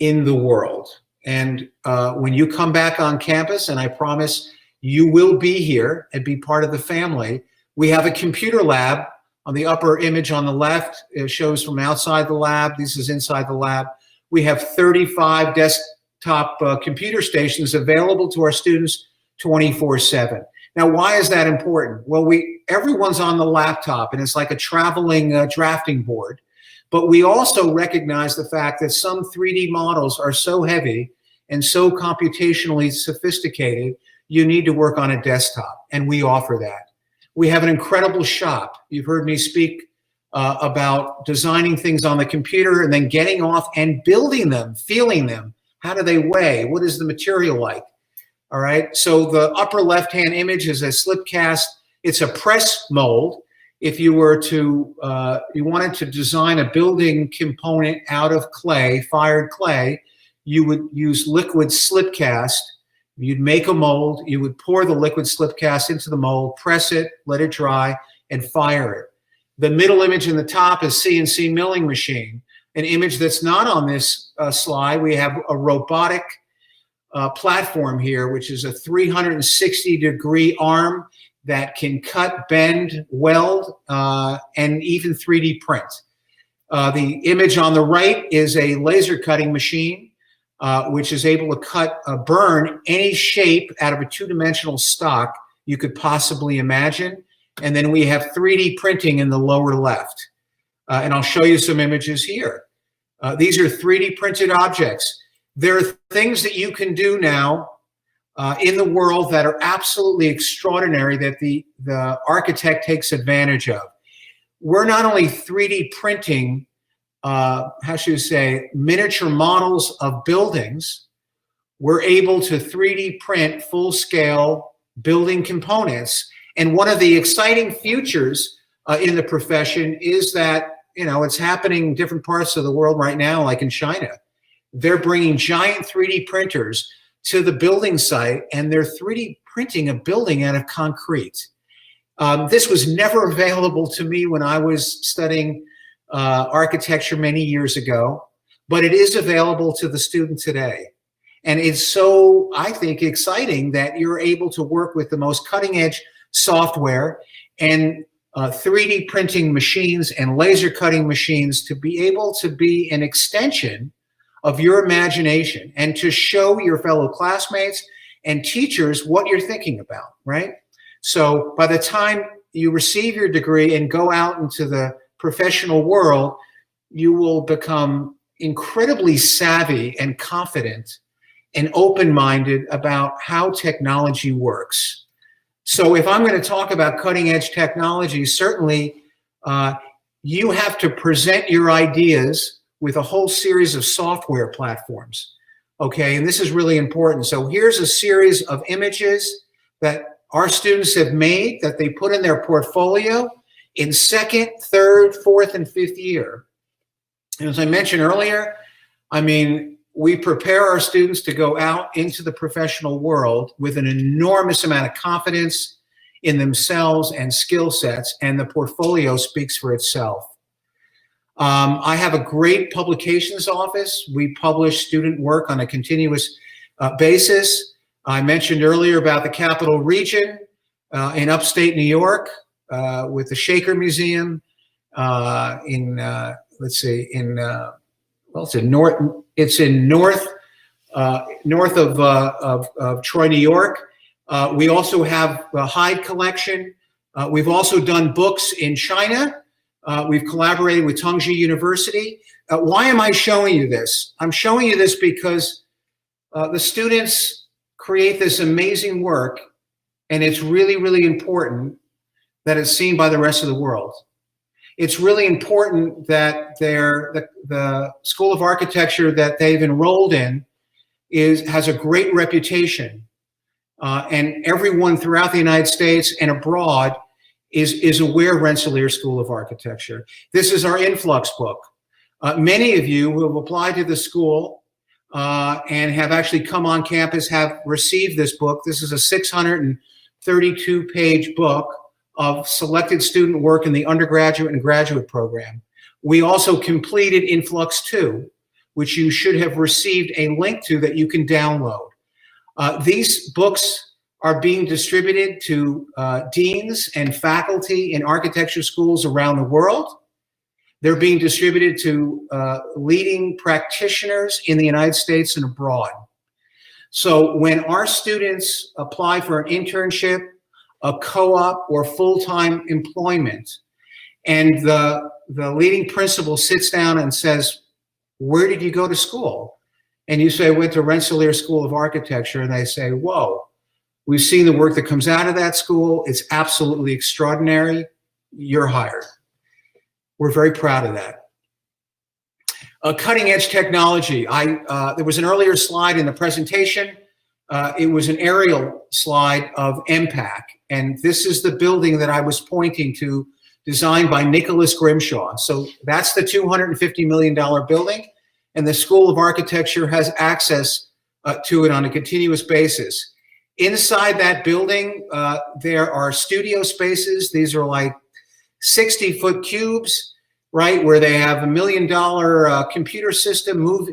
in the world. And when you come back on campus, and I promise you will be here and be part of the family, we have a computer lab. On the upper image on the left, it shows from outside the lab. This is inside the lab. We have 35 desktop computer stations available to our students 24/7. Now, why is that important? Well, everyone's on the laptop, and it's like a traveling drafting board. But we also recognize the fact that some 3D models are so heavy and so computationally sophisticated, you need to work on a desktop, and we offer that. We have an incredible shop. You've heard me speak about designing things on the computer and then getting off and building them, feeling them. How do they weigh? What is the material like? All right, so the upper left-hand image is a slip cast. It's a press mold. If you were to, you wanted to design a building component out of clay, fired clay, you would use liquid slip cast. You'd make a mold, you would pour the liquid slip cast into the mold, press it, let it dry, and fire it. The middle image in the top is CNC Milling Machine, an image that's not on this slide. We have a robotic platform here, which is a 360-degree arm that can cut, bend, weld, and even 3D print. The image on the right is a laser cutting machine, which is able to cut, burn any shape out of a two-dimensional stock you could possibly imagine. And then we have 3D printing in the lower left. And I'll show you some images here. These are 3D printed objects. There are things that you can do now in the world that are absolutely extraordinary that the architect takes advantage of. We're not only 3D printing, how should you say, miniature models of buildings, we're able to 3D print full-scale building components. And one of the exciting futures in the profession is that, you know, it's happening in different parts of the world right now, like in China. They're bringing giant 3D printers to the building site, and they're 3D printing a building out of concrete. This was never available to me when I was studying architecture many years ago, but it is available to the student today. And it's so, I think, exciting that you're able to work with the most cutting-edge software and 3D printing machines and laser cutting machines to be able to be an extension of your imagination and to show your fellow classmates and teachers what you're thinking about, right? So by the time you receive your degree and go out into the professional world, you will become incredibly savvy and confident and open-minded about how technology works. So if I'm going to talk about cutting-edge technology, certainly you have to present your ideas with a whole series of software platforms, okay? And this is really important. So here's a series of images that our students have made that they put in their portfolio in second, third, fourth, and fifth year. And as I mentioned earlier, I mean, we prepare our students to go out into the professional world with an enormous amount of confidence in themselves and skill sets, and the portfolio speaks for itself. I have a great publications office. We publish student work on a continuous basis. I mentioned earlier about the Capital Region in upstate New York with the Shaker Museum in, let's see, in, well, it's in north of Troy, New York. We also have the Hyde Collection. We've also done books in China. We've collaborated with Tongji University. Why am I showing you this? I'm showing you this because the students create this amazing work, and it's really, really important that it's seen by the rest of the world. It's really important that the School of Architecture that they've enrolled in has a great reputation, and everyone throughout the United States and abroad is aware of Rensselaer School of Architecture. This is our influx book. Many of you who have applied to the school and have actually come on campus have received this book. This is a 632-page book of selected student work in the undergraduate and graduate program. We also completed Influx 2, which you should have received a link to that you can download. These books are being distributed to deans and faculty in architecture schools around the world. They're being distributed to leading practitioners in the United States and abroad. So when our students apply for an internship, a co-op, or full-time employment, and the leading principal sits down and says, "Where did you go to school?" And you say, "I went to Rensselaer School of Architecture," and they say, "Whoa, we've seen the work that comes out of that school. It's absolutely extraordinary. You're hired." We're very proud of that. Cutting edge technology. There was an earlier slide in the presentation it was an aerial slide of MPAC. And this is the building that I was pointing to, designed by Nicholas Grimshaw. So that's the $250 million building. And the School of Architecture has access to it on a continuous basis. Inside that building, there are studio spaces. These are like 60-foot cubes, right, where they have $1 million computer system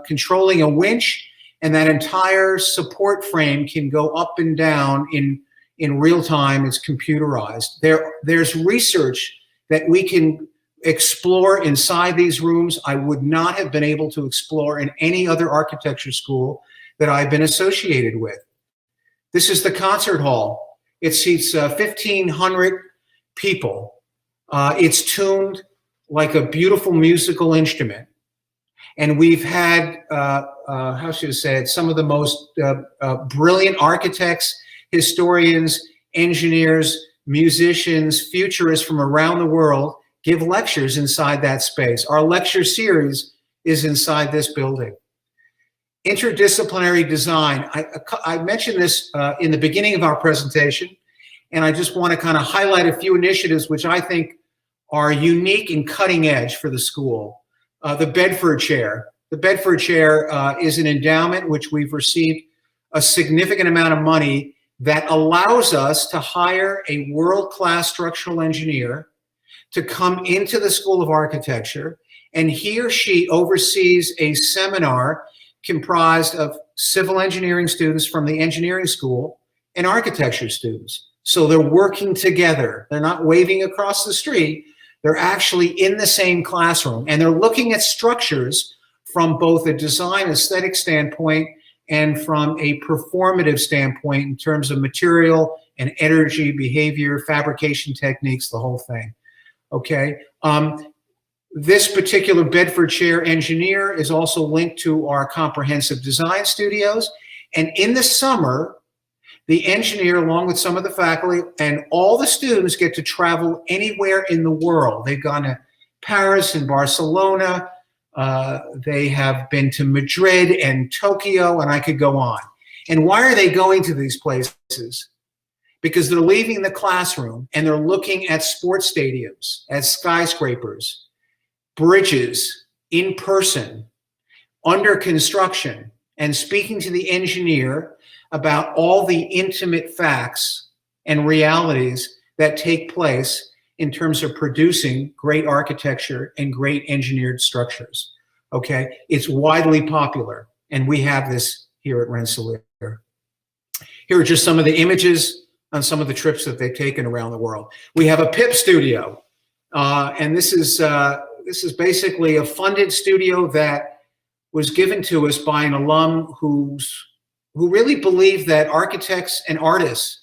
controlling a winch, and that entire support frame can go up and down in real time. It's computerized. There's research that we can explore inside these rooms I would not have been able to explore in any other architecture school that I've been associated with. This is the concert hall. It seats 1,500 people. It's tuned like a beautiful musical instrument. And we've had, how should I say it, some of the most brilliant architects, historians, engineers, musicians, futurists from around the world give lectures inside that space. Our lecture series is inside this building. Interdisciplinary design. I mentioned this in the beginning of our presentation, and I just want to kind of highlight a few initiatives which I think are unique and cutting edge for the school. The Bedford Chair. The Bedford Chair is an endowment which we've received a significant amount of money that allows us to hire a world-class structural engineer to come into the School of Architecture, and he or she oversees a seminar comprised of civil engineering students from the engineering school and architecture students. So they're working together. They're not waving across the street. They're actually in the same classroom, and they're looking at structures from both a design aesthetic standpoint and from a performative standpoint in terms of material and energy, behavior, fabrication techniques, the whole thing. Okay. This particular Bedford Chair engineer is also linked to our comprehensive design studios. And in the summer, the engineer, along with some of the faculty and all the students, get to travel anywhere in the world. They've gone to Paris and Barcelona. They have been to Madrid and Tokyo, and I could go on. And why are they going to these places? Because they're leaving the classroom and they're looking at sports stadiums, at skyscrapers, bridges in person, under construction, and speaking to the engineer about all the intimate facts and realities that take place in terms of producing great architecture and great engineered structures. Okay, it's widely popular, and we have this here at Rensselaer. Here are just some of the images on some of the trips that they've taken around the world. We have a Pip Studio, and this is basically a funded studio that was given to us by an alum who really believed that architects and artists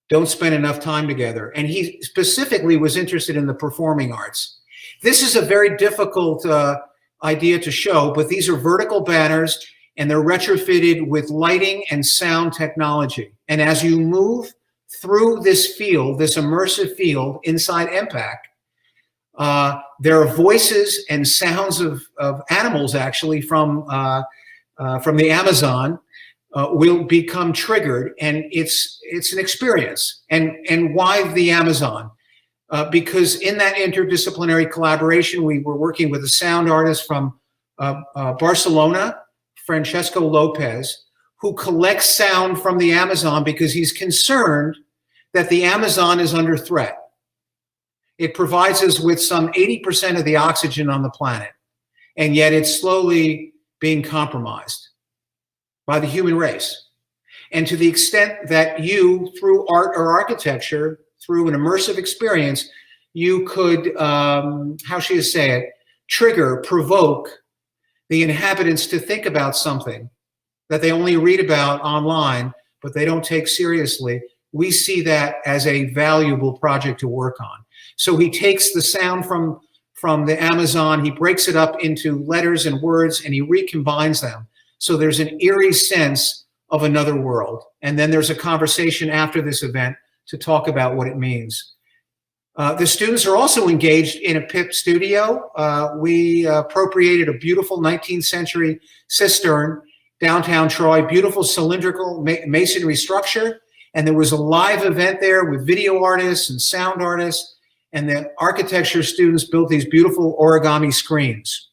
don't spend enough time together. And he specifically was interested in the performing arts. This is a very difficult idea to show, but these are vertical banners, and they're retrofitted with lighting and sound technology. And as you move through this field, this immersive field inside MPAC, there are voices and sounds of animals actually from the Amazon will become triggered, and it's an experience. And why the Amazon? Because in that interdisciplinary collaboration, we were working with a sound artist from Barcelona, Francesco Lopez, who collects sound from the Amazon because he's concerned that the Amazon is under threat. It provides us with some 80% of the oxygen on the planet, and yet it's slowly being compromised by the human race. And to the extent that you, through art or architecture, through an immersive experience, you could, how should you say it, trigger, provoke the inhabitants to think about something that they only read about online, but they don't take seriously. We see that as a valuable project to work on. So he takes the sound from the Amazon, he breaks it up into letters and words, and he recombines them. So there's an eerie sense of another world. And then there's a conversation after this event to talk about what it means. The students are also engaged in a Pip Studio. We appropriated a beautiful 19th century cistern downtown Troy, beautiful cylindrical masonry structure. And there was a live event there with video artists and sound artists. And the architecture students built these beautiful origami screens.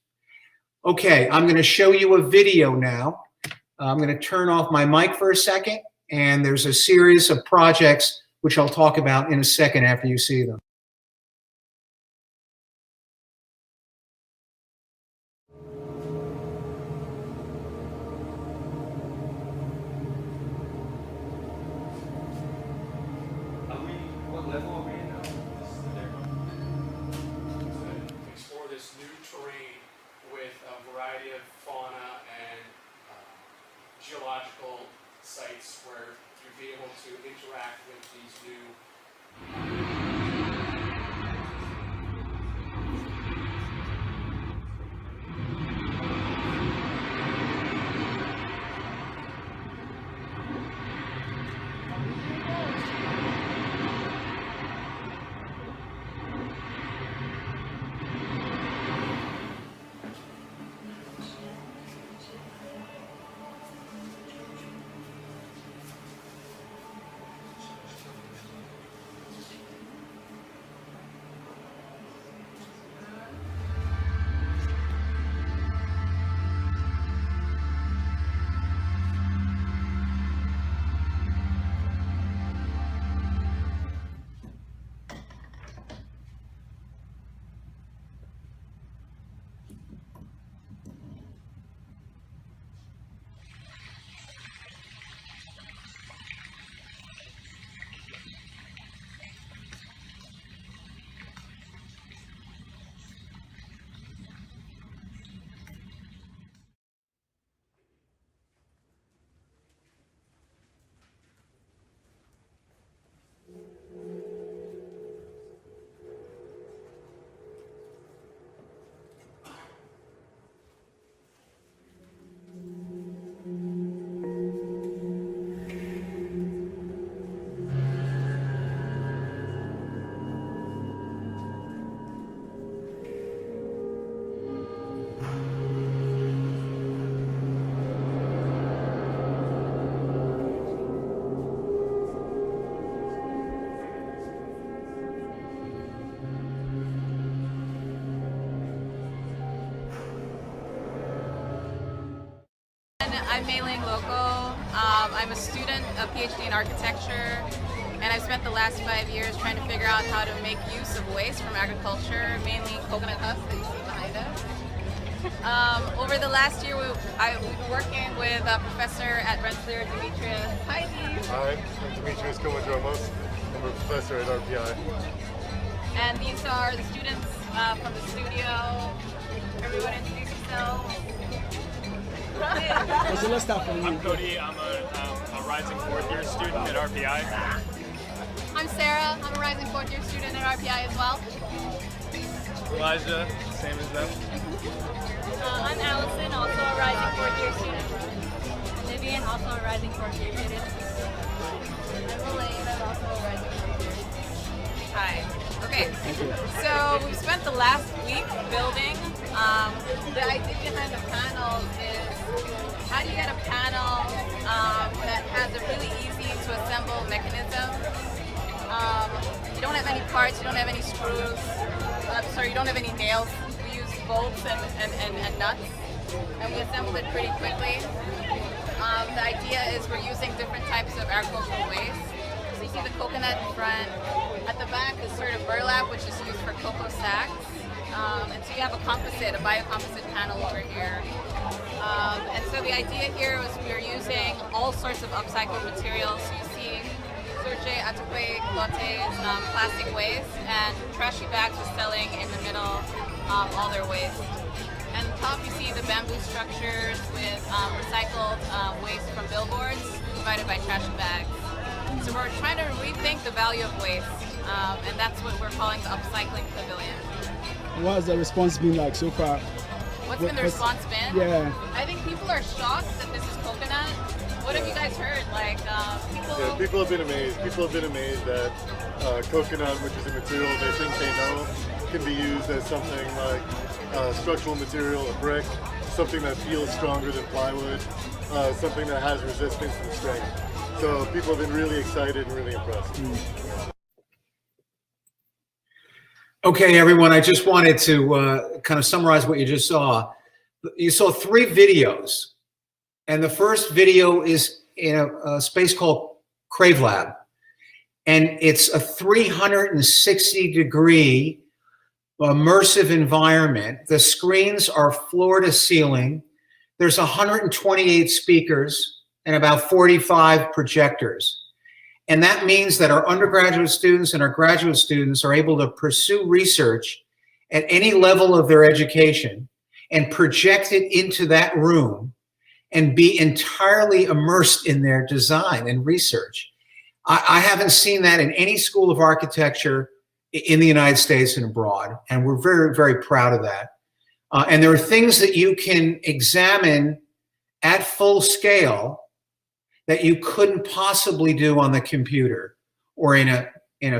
Okay, I'm going to show you a video now. I'm going to turn off my mic for a second. And there's a series of projects which I'll talk about in a second after you see them. What level are we in now? This is the demo. To explore this new terrain with a variety of fauna and geological sites where you'll be able to interact with these new I'm Mei-Ling Loco. I'm a student, a PhD in architecture, and I've spent the last 5 years trying to figure out how to make use of waste from agriculture, mainly coconut husks that you see behind us. Over the last year, we've been working with a professor at Rensselaer, Demetrius. Hi, Dee. Hi, I'm Demetrius Komodromos. I'm a professor at RPI. And these are the students from the studio. Everyone introduce yourselves. I'm Cody. I'm a rising fourth-year student at RPI. I'm Sarah. I'm a rising fourth-year student at RPI as well. Elijah, same as them. I'm Allison, also a rising fourth-year student. Vivian, also a rising fourth-year student. I'm Elaine, I'm also a rising fourth-year student. Hi. Okay. So we've spent the last week building. The idea behind the panel is how do you get a panel that has a really easy to assemble mechanism. You don't have any parts, you don't have any screws, sorry, you don't have any nails. We use bolts and nuts, and we assembled it pretty quickly. The idea is we're using different types of agricultural waste. So you see the coconut in front. At the back is sort of burlap, which is used for cocoa sacks. And so you have a composite, a biocomposite panel over here. And so the idea here was we are using all sorts of upcycled materials. So you see Serge, Atope, Clotes, plastic waste, and trashy bags are selling in the middle all their waste. And on top you see the bamboo structures with recycled waste from billboards provided by trashy bags. So we're trying to rethink the value of waste, and that's what we're calling the upcycling pavilion. What has the response been like so far? What's been the response been? Yeah. I think people are shocked that this is coconut. What have you guys heard? Like, people... Yeah, people have been amazed. People have been amazed that coconut, which is a material they think they know, can be used as something like structural material, a brick, something that feels stronger than plywood. something that has resistance and strength. So people have been really excited and really impressed. Okay, everyone, I just wanted to kind of summarize what you just saw. You saw 3 videos, and the first video is in a space called Crave Lab, and it's a 360-degree immersive environment. The screens are floor to ceiling. There's 128 speakers and about 45 projectors. And that means that our undergraduate students and our graduate students are able to pursue research at any level of their education and project it into that room and be entirely immersed in their design and research. I haven't seen that in any school of architecture in the United States and abroad, and we're very, very proud of that. And there are things that you can examine at full scale that you couldn't possibly do on the computer or in a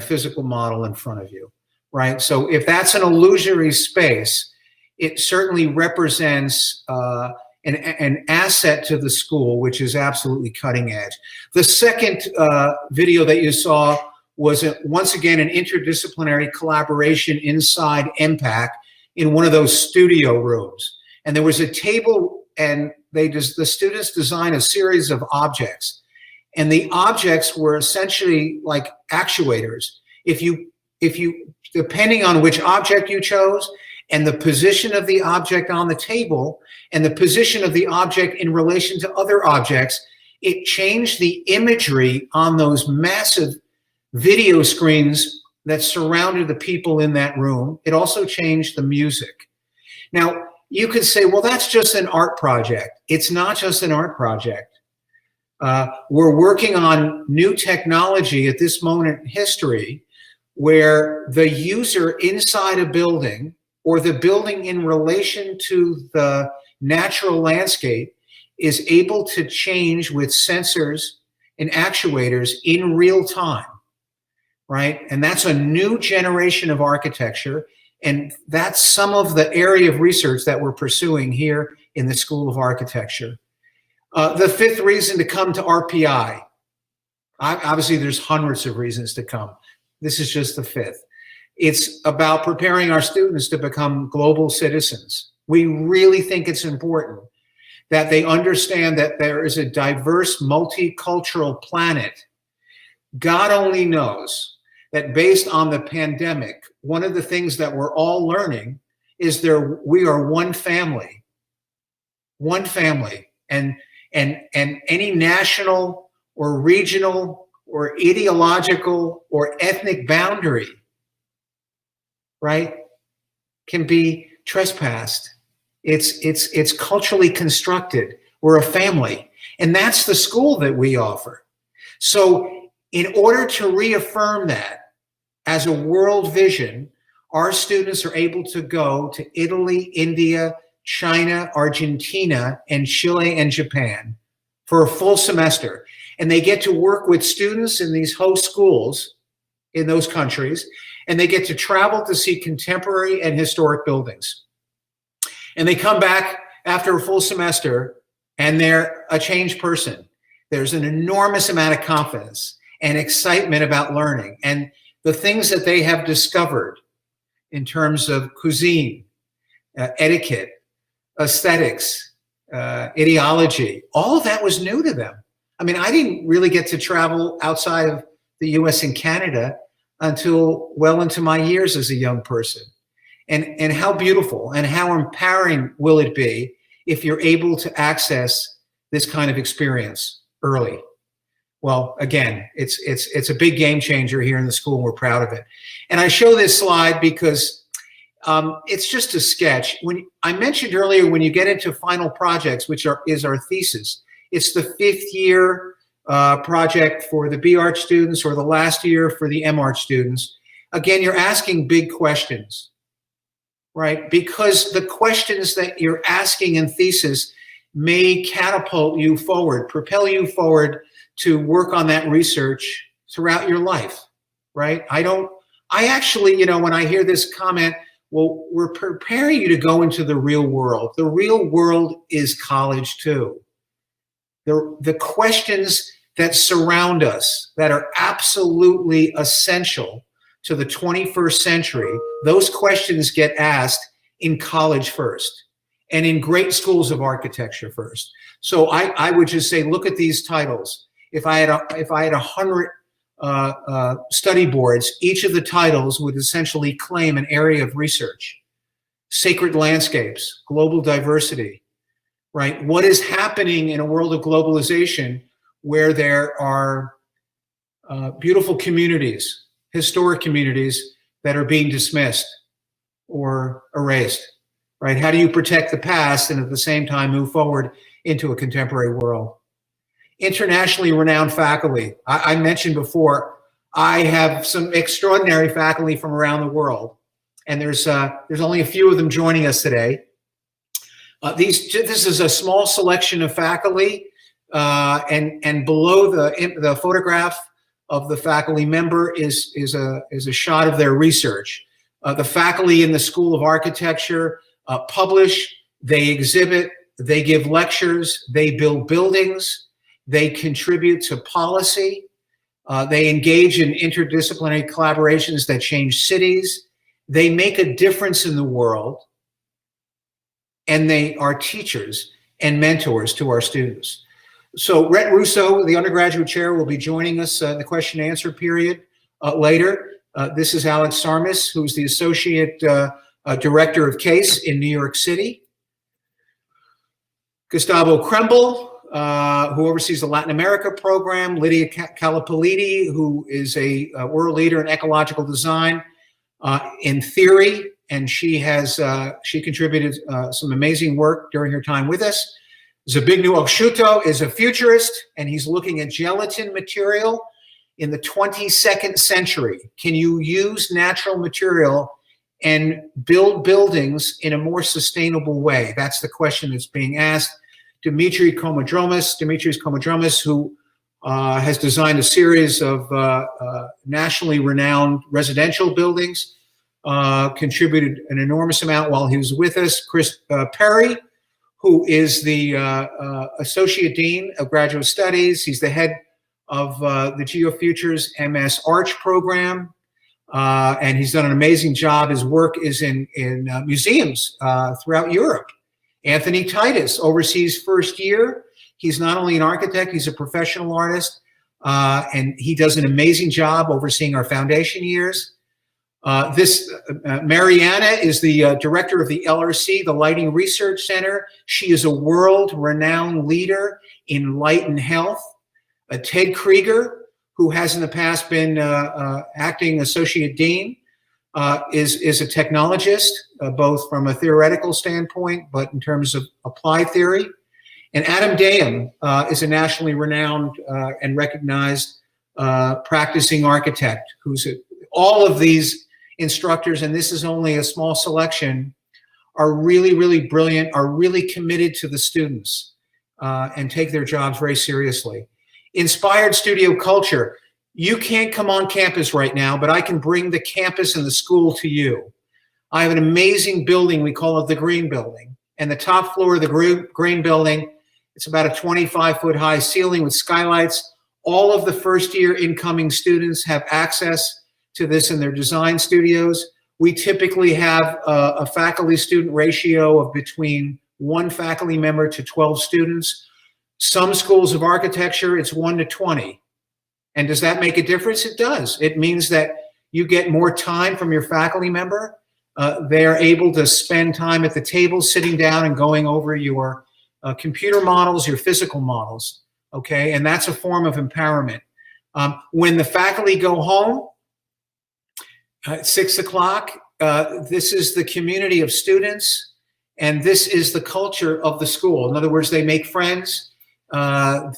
physical model in front of you, right? So if that's an illusory space, it certainly represents an asset to the school, which is absolutely cutting edge. The second video that you saw was once again an interdisciplinary collaboration inside MPAC in one of those studio rooms. And there was a table, and the students designed a series of objects, and the objects were essentially like actuators. If you depending on which object you chose and the position of the object on the table and the position of the object in relation to other objects, it changed the imagery on those massive video screens that surrounded the people in that room. It also changed the music. Now, you could say, well, that's just an art project. It's not just an art project. We're working on new technology at this moment in history where the user inside a building or the building in relation to the natural landscape is able to change with sensors and actuators in real time, right? And that's a new generation of architecture. And that's some of the area of research that we're pursuing here in the School of Architecture. The 5th reason to come to RPI. Obviously, there's hundreds of reasons to come. This is just the 5th. It's about preparing our students to become global citizens. We really think it's important that they understand that there is a diverse, multicultural planet. God only knows that based on the pandemic, one of the things that we're all learning is we are one family, and any national or regional or ideological or ethnic boundary, right, can be trespassed. It's culturally constructed. We're a family, and that's the school that we offer. So in order to reaffirm that as a world vision, our students are able to go to Italy, India, China, Argentina, and Chile and Japan for a full semester. And they get to work with students in these host schools in those countries, and they get to travel to see contemporary and historic buildings. And they come back after a full semester, and they're a changed person. There's an enormous amount of confidence and excitement about learning. And the things that they have discovered in terms of cuisine, etiquette, aesthetics, ideology, all of that was new to them. I mean, I didn't really get to travel outside of the US and Canada until well into my years as a young person. And how beautiful and how empowering will it be if you're able to access this kind of experience early? Well, again, it's a big game changer here in the school, and we're proud of it. And I show this slide because it's just a sketch. When I mentioned earlier, when you get into final projects, which is our thesis, it's the 5th year project for the B-Arch students or the last year for the M-Arch students. Again, you're asking big questions, right? Because the questions that you're asking in thesis may catapult you forward, propel you forward to work on that research throughout your life, right? I actually, you know, when I hear this comment, well, we're preparing you to go into the real world. The real world is college too. the questions that surround us that are absolutely essential to the 21st century, those questions get asked in college first and in great schools of architecture first. So I would just say, look at these titles. If I had 100 study boards, each of the titles would essentially claim an area of research. Sacred landscapes, global diversity, right? What is happening in a world of globalization where there are beautiful communities, historic communities that are being dismissed or erased, right? How do you protect the past and at the same time move forward into a contemporary world? Internationally renowned faculty. I mentioned before, I have some extraordinary faculty from around the world, and there's only a few of them joining us today. This is a small selection of faculty, and below the photograph of the faculty member is a shot of their research. The faculty in the School of Architecture publish, they exhibit, they give lectures, they build buildings, they contribute to policy, they engage in interdisciplinary collaborations that change cities, they make a difference in the world, and they are teachers and mentors to our students. So Rhett Russo, the undergraduate chair, will be joining us in the question and answer period later. This is Alex Sarmis, who's the Associate Director of CASE in New York City. Gustavo Krembel, who oversees the Latin America program. Lydia Calippoliti, who is a world leader in ecological design in theory, and she contributed some amazing work during her time with us. Zbigniew Okshuto is a futurist, and he's looking at gelatin material in the 22nd century. Can you use natural material and build buildings in a more sustainable way? That's the question that's being asked. Dimitris Komodromis, who has designed a series of nationally renowned residential buildings, contributed an enormous amount while he was with us. Chris Perry, who is the Associate Dean of Graduate Studies. He's the head of the GeoFutures MS Arch program, and he's done an amazing job. His work is in museums throughout Europe. Anthony Titus oversees first year. He's not only an architect, he's a professional artist, and he does an amazing job overseeing our foundation years. Mariana is the director of the LRC, the Lighting Research Center. She is a world-renowned leader in light and health. Ted Krieger, who has in the past been acting associate dean, is a technologist, both from a theoretical standpoint, but in terms of applied theory. And Adam Dayam is a nationally renowned and recognized practicing architect, who's all of these instructors, and this is only a small selection, are really, really brilliant, are really committed to the students and take their jobs very seriously. Inspired studio culture. You can't come on campus right now, but I can bring the campus and the school to you. I have an amazing building, we call it the Green Building. And the top floor of the Green Building, it's about a 25-foot high ceiling with skylights. All of the first year incoming students have access to this in their design studios. We typically have a faculty-student ratio of between 1 faculty member to 12 students. Some schools of architecture, it's 1 to 20. And does that make a difference? It does. It means that you get more time from your faculty member. They are able to spend time at the table, sitting down and going over your computer models, your physical models, okay? And that's a form of empowerment. When the faculty go home, at 6 o'clock, this is the community of students, and this is the culture of the school. In other words, they make friends,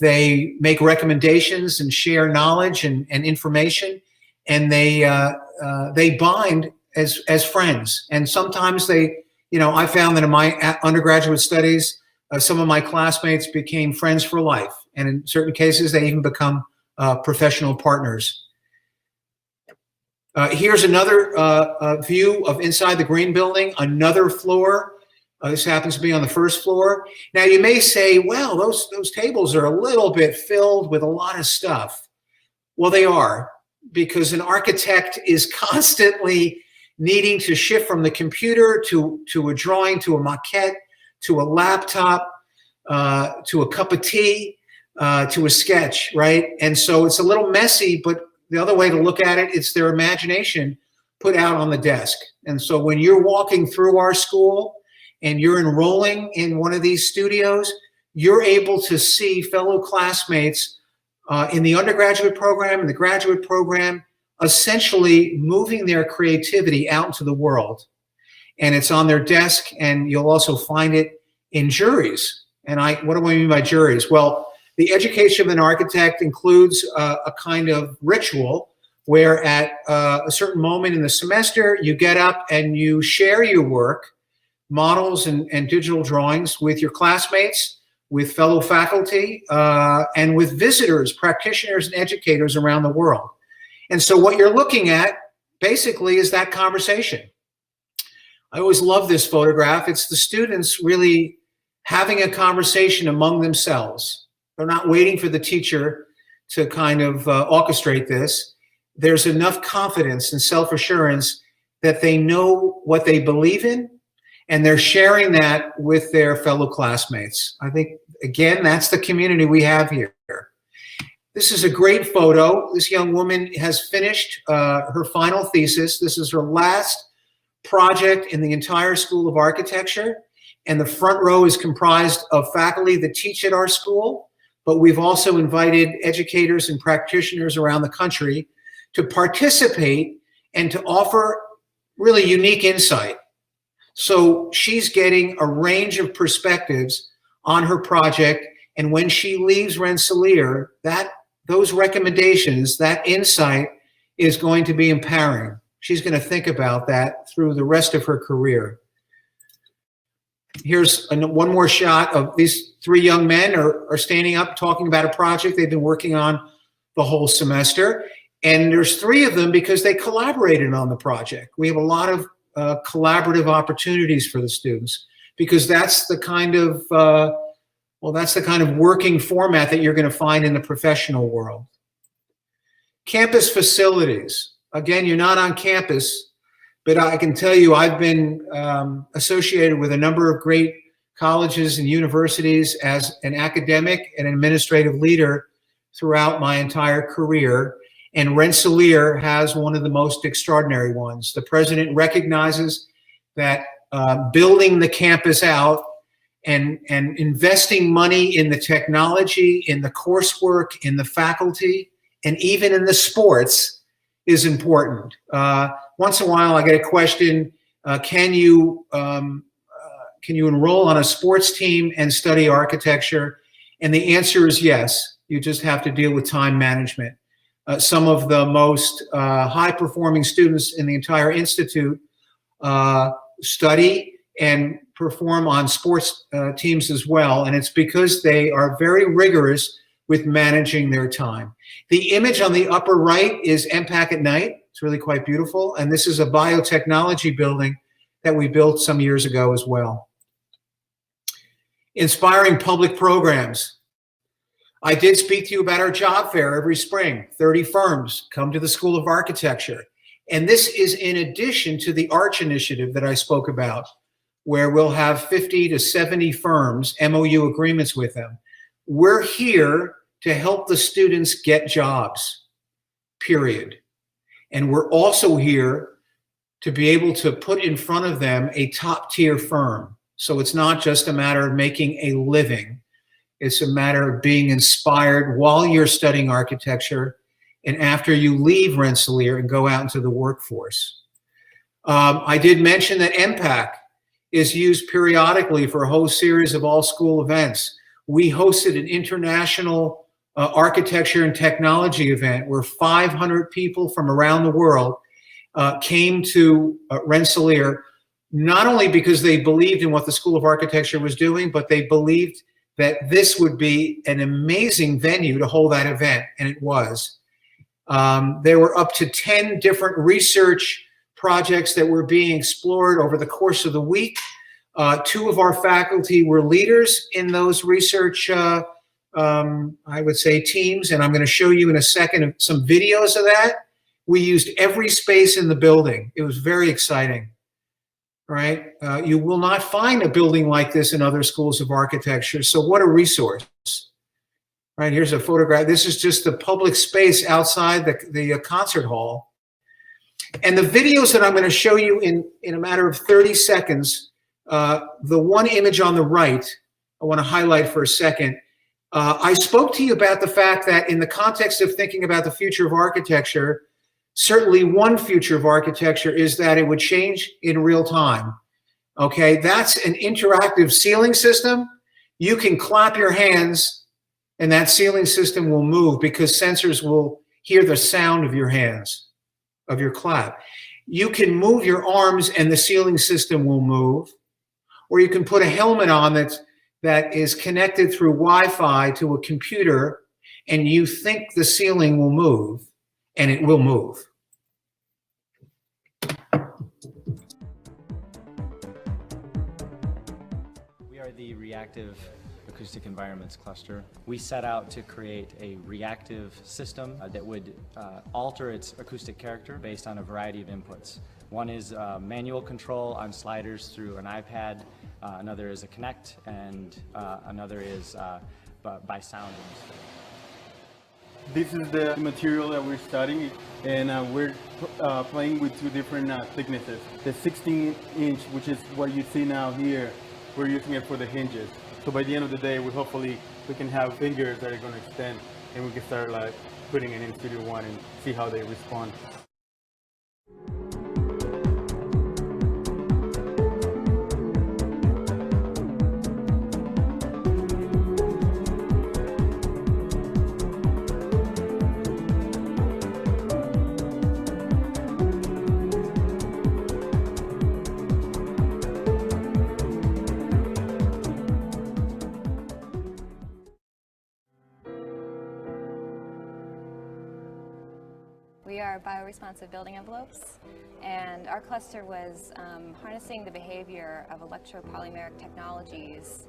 they make recommendations and share knowledge and information, and they bind as friends. And sometimes they, I found that in my undergraduate studies, some of my classmates became friends for life, and in certain cases, they even become professional partners. Here's another view of inside the Green Building, another floor This happens to be on the first floor. Now you may say, well, those tables are a little bit filled with a lot of stuff. Well, they are, because an architect is constantly needing to shift from the computer to a drawing, to a maquette, to a laptop, to a cup of tea, to a sketch, right? And so it's a little messy, but the other way to look at it, it's their imagination put out on the desk. And so when you're walking through our school and you're enrolling in one of these studios, you're able to see fellow classmates in the undergraduate program and the graduate program essentially moving their creativity out into the world. And it's on their desk, and you'll also find it in juries. And what do I mean by juries? Well, the education of an architect includes a kind of ritual where at a certain moment in the semester, you get up and you share your work, models and digital drawings, with your classmates, with fellow faculty, and with visitors, practitioners, and educators around the world. And so what you're looking at basically is that conversation. I always love this photograph. It's the students really having a conversation among themselves. They're not waiting for the teacher to kind of orchestrate this. There's enough confidence and self-assurance that they know what they believe in, and they're sharing that with their fellow classmates. I think, again, that's the community we have here. This is a great photo. This young woman has finished her final thesis. This is her last project in the entire School of Architecture. And the front row is comprised of faculty that teach at our school, but we've also invited educators and practitioners around the country to participate and to offer really unique insight. So she's getting a range of perspectives on her project, and when she leaves Rensselaer, those recommendations, that insight is going to be empowering. She's going to think about that through the rest of her career. Here's one more shot of these three young men are standing up talking about a project they've been working on the whole semester. And there's three of them because they collaborated on the project. We have a lot of collaborative opportunities for the students, because that's the kind of working format that you're going to find in the professional world. Campus facilities. Again, you're not on campus, but I can tell you I've been associated with a number of great colleges and universities as an academic and administrative leader throughout my entire career. And Rensselaer has one of the most extraordinary ones. The president recognizes that building the campus out and investing money in the technology, in the coursework, in the faculty, and even in the sports is important. Once in a while I get a question, can you enroll on a sports team and study architecture? And the answer is yes. You just have to deal with time management. Some of the most high-performing students in the entire institute study and perform on sports teams as well, and it's because they are very rigorous with managing their time. The image on the upper right is MPAC at night. It's really quite beautiful, and this is a biotechnology building that we built some years ago as well. Inspiring public programs. I did speak to you about our job fair every spring. 30 firms come to the School of Architecture. And this is in addition to the Arch initiative that I spoke about, where we'll have 50 to 70 firms, MOU agreements with them. We're here to help the students get jobs, period. And we're also here to be able to put in front of them a top-tier firm. So it's not just a matter of making a living. It's a matter of being inspired while you're studying architecture and after you leave Rensselaer and go out into the workforce. I did mention that MPAC is used periodically for a whole series of all-school events. We hosted an international architecture and technology event where 500 people from around the world came to Rensselaer, not only because they believed in what the School of Architecture was doing, but they believed that this would be an amazing venue to hold that event, and it was. There were up to 10 different research projects that were being explored over the course of the week. Two of our faculty were leaders in those research, I would say, teams, and I'm going to show you in a second some videos of that. We used every space in the building. It was very exciting, right? You will not find a building like this in other schools of architecture, so what a resource. Right, here's a photograph. This is just the public space outside the concert hall. And the videos that I'm going to show you in a matter of 30 seconds, the one image on the right, I want to highlight for a second. I spoke to you about the fact that in the context of thinking about the future of architecture, certainly one future of architecture is that it would change in real time. Okay, that's an interactive ceiling system. You can clap your hands and that ceiling system will move because sensors will hear the sound of your hands, of your clap. You can move your arms and the ceiling system will move, or you can put a helmet on that is connected through Wi-Fi to a computer, and you think the ceiling will move, and it will move. We are the Reactive Acoustic Environments Cluster. We set out to create a reactive system that would alter its acoustic character based on a variety of inputs. One is manual control on sliders through an iPad, another is a Connect, and another is by sound. This is the material that we're studying, and we're playing with two different thicknesses. The 16-inch, which is what you see now here, we're using it for the hinges. So by the end of the day, we can have fingers that are going to extend, and we can start like putting it in Studio One and see how they respond. We are bioresponsive building envelopes, and our cluster was harnessing the behavior of electropolymeric technologies,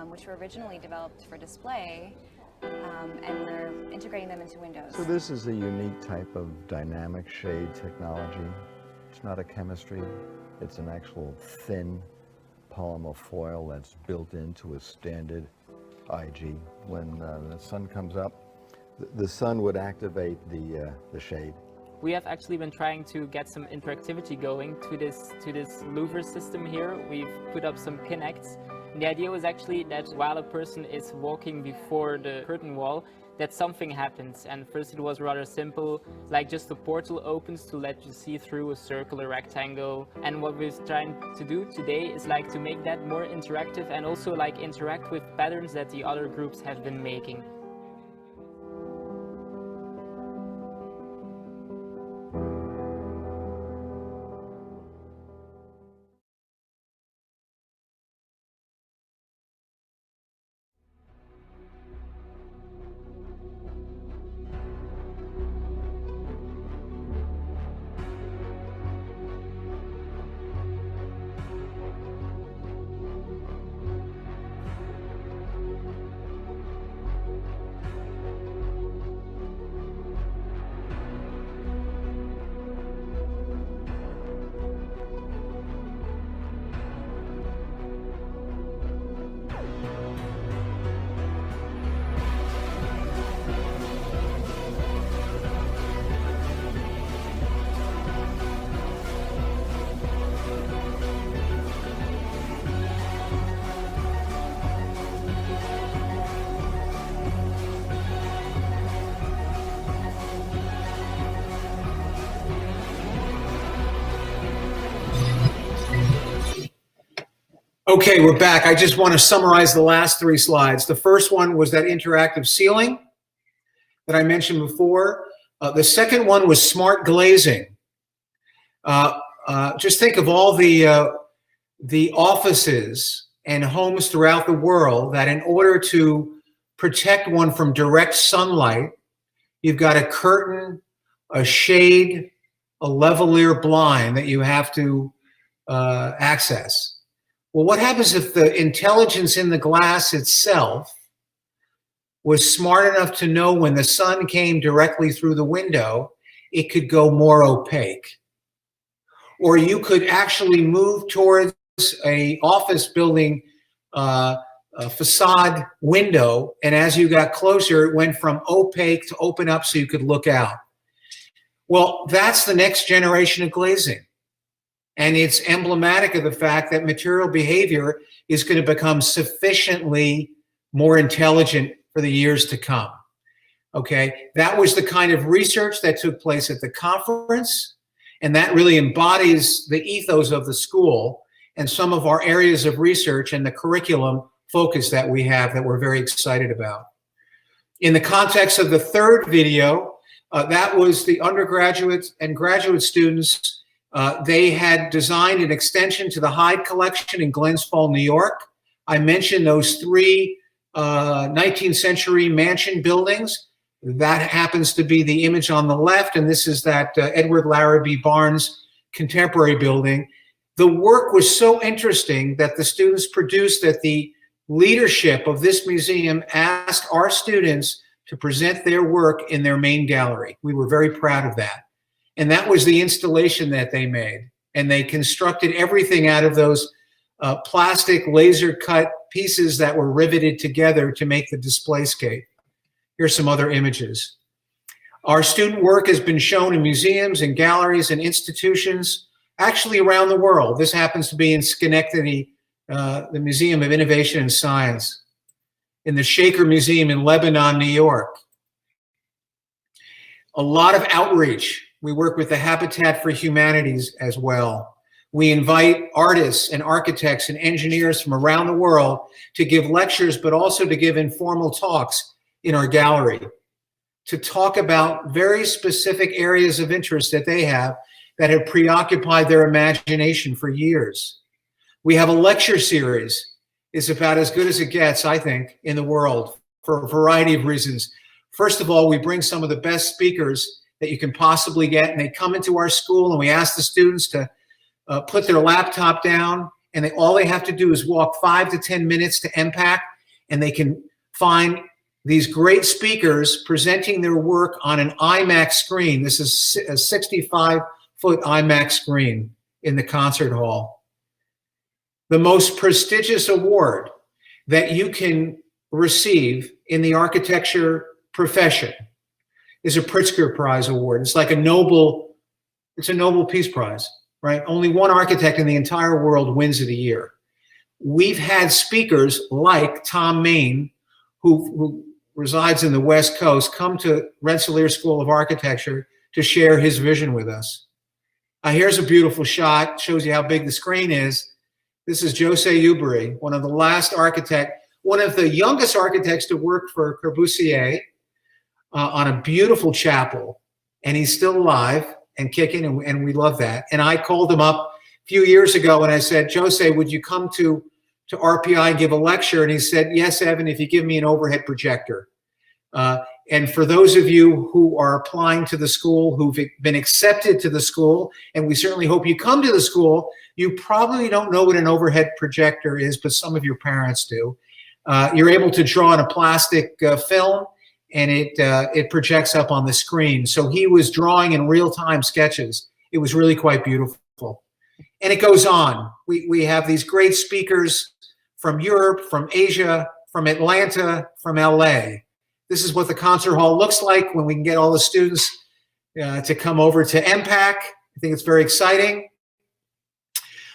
which were originally developed for display, and we're integrating them into Windows. So this is a unique type of dynamic shade technology. It's not a chemistry, it's an actual thin polymer foil that's built into a standard IG. When the sun comes up, the sun would activate the shade. We have actually been trying to get some interactivity going to this louver system here. We've put up some Kinects. And the idea was actually that while a person is walking before the curtain wall, that something happens. And first it was rather simple, like just a portal opens to let you see through a circle, a rectangle. And what we're trying to do today is like to make that more interactive and also like interact with patterns that the other groups have been making. Okay, we're back. I just want to summarize the last three slides. The first one was that interactive ceiling that I mentioned before. The second one was smart glazing. Just think of all the offices and homes throughout the world that in order to protect one from direct sunlight, you've got a curtain, a shade, a lavalier blind that you have to access. Well, what happens if the intelligence in the glass itself was smart enough to know when the sun came directly through the window, it could go more opaque? Or you could actually move towards a office building a facade window, and as you got closer, it went from opaque to open up so you could look out. Well, that's the next generation of glazing. And it's emblematic of the fact that material behavior is going to become sufficiently more intelligent for the years to come. Okay, that was the kind of research that took place at the conference, and that really embodies the ethos of the school and some of our areas of research and the curriculum focus that we have that we're very excited about. In the context of the third video, that was the undergraduate and graduate students. They had designed an extension to the Hyde Collection in Glens Falls, New York. I mentioned those three 19th century mansion buildings. That happens to be the image on the left, and this is that Edward Larrabee Barnes contemporary building. The work was so interesting that the students produced that the leadership of this museum asked our students to present their work in their main gallery. We were very proud of that. And that was the installation that they made. And they constructed everything out of those plastic laser cut pieces that were riveted together to make the displayscape. Here's some other images. Our student work has been shown in museums and galleries and institutions actually around the world. This happens to be in Schenectady, the Museum of Innovation and Science, in the Shaker Museum in Lebanon, New York. A lot of outreach. We work with the Habitat for Humanities as well. We invite artists and architects and engineers from around the world to give lectures, but also to give informal talks in our gallery to talk about very specific areas of interest that they have that have preoccupied their imagination for years. We have a lecture series. It's about as good as it gets, I think, in the world for a variety of reasons. First of all, we bring some of the best speakers that you can possibly get, and they come into our school, and we ask the students to put their laptop down, and all they have to do is walk 5 to 10 minutes to MPAC, and they can find these great speakers presenting their work on an IMAX screen. This is a 65-foot IMAX screen in the concert hall. The most prestigious award that you can receive in the architecture profession is a Pritzker Prize award. It's like a Nobel Peace Prize, right? Only one architect in the entire world wins it a year. We've had speakers like Tom Main, who resides in the West Coast, come to Rensselaer School of Architecture to share his vision with us. Here's a beautiful shot, shows you how big the screen is. This is Jose Uberi, one of the last architect, one of the youngest architects to work for Corbusier on a beautiful chapel, and he's still alive and kicking, and we love that. And I called him up a few years ago and I said, Jose, would you come to RPI and give a lecture? And he said, yes, Evan, if you give me an overhead projector. And for those of you who are applying to the school, who've been accepted to the school, and we certainly hope you come to the school, you probably don't know what an overhead projector is, but some of your parents do. You're able to draw on a plastic film, and it projects up on the screen. So he was drawing in real-time sketches. It was really quite beautiful. And it goes on. We have these great speakers from Europe, from Asia, from Atlanta, from LA. This is what the concert hall looks like when we can get all the students to come over to MPAC. I think it's very exciting.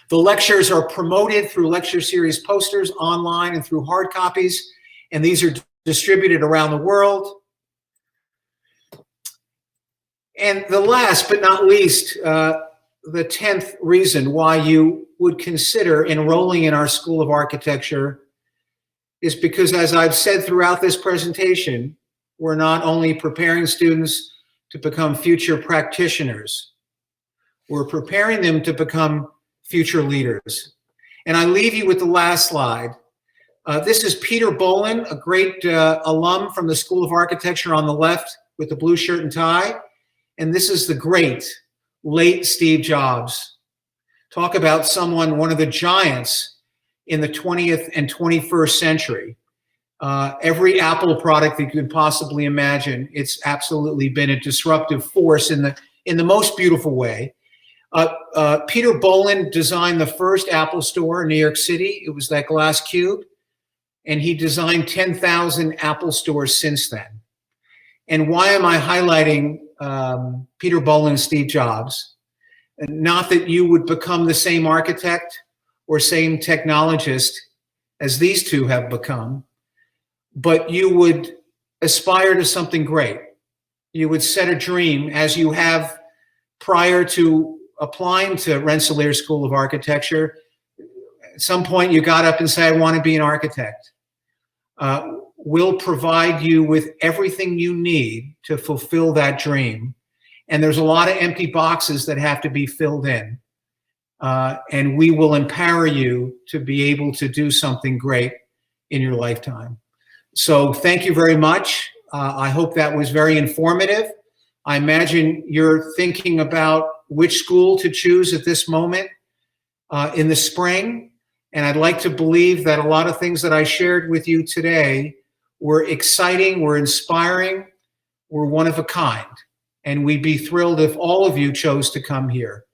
The lectures are promoted through lecture series posters online and through hard copies, and these are distributed around the world. And the last but not least, the 10th reason why you would consider enrolling in our School of Architecture is because, as I've said throughout this presentation, we're not only preparing students to become future practitioners, we're preparing them to become future leaders. And I leave you with the last slide. This is Peter Bolin, a great alum from the School of Architecture on the left with the blue shirt and tie. And this is the great late Steve Jobs. Talk about someone, one of the giants in the 20th and 21st century. Every Apple product that you could possibly imagine, it's absolutely been a disruptive force in the most beautiful way. Peter Bolin designed the first Apple store in New York City. It was that glass cube. And he designed 10,000 Apple stores since then. And why am I highlighting Peter Bolin and Steve Jobs? Not that you would become the same architect or same technologist as these two have become, but you would aspire to something great. You would set a dream, as you have prior to applying to Rensselaer School of Architecture. At some point you got up and said, I want to be an architect. We'll provide you with everything you need to fulfill that dream. And there's a lot of empty boxes that have to be filled in. And we will empower you to be able to do something great in your lifetime. So thank you very much. I hope that was very informative. I imagine you're thinking about which school to choose at this moment in the spring. And I'd like to believe that a lot of things that I shared with you today were exciting, were inspiring, were one of a kind. And we'd be thrilled if all of you chose to come here.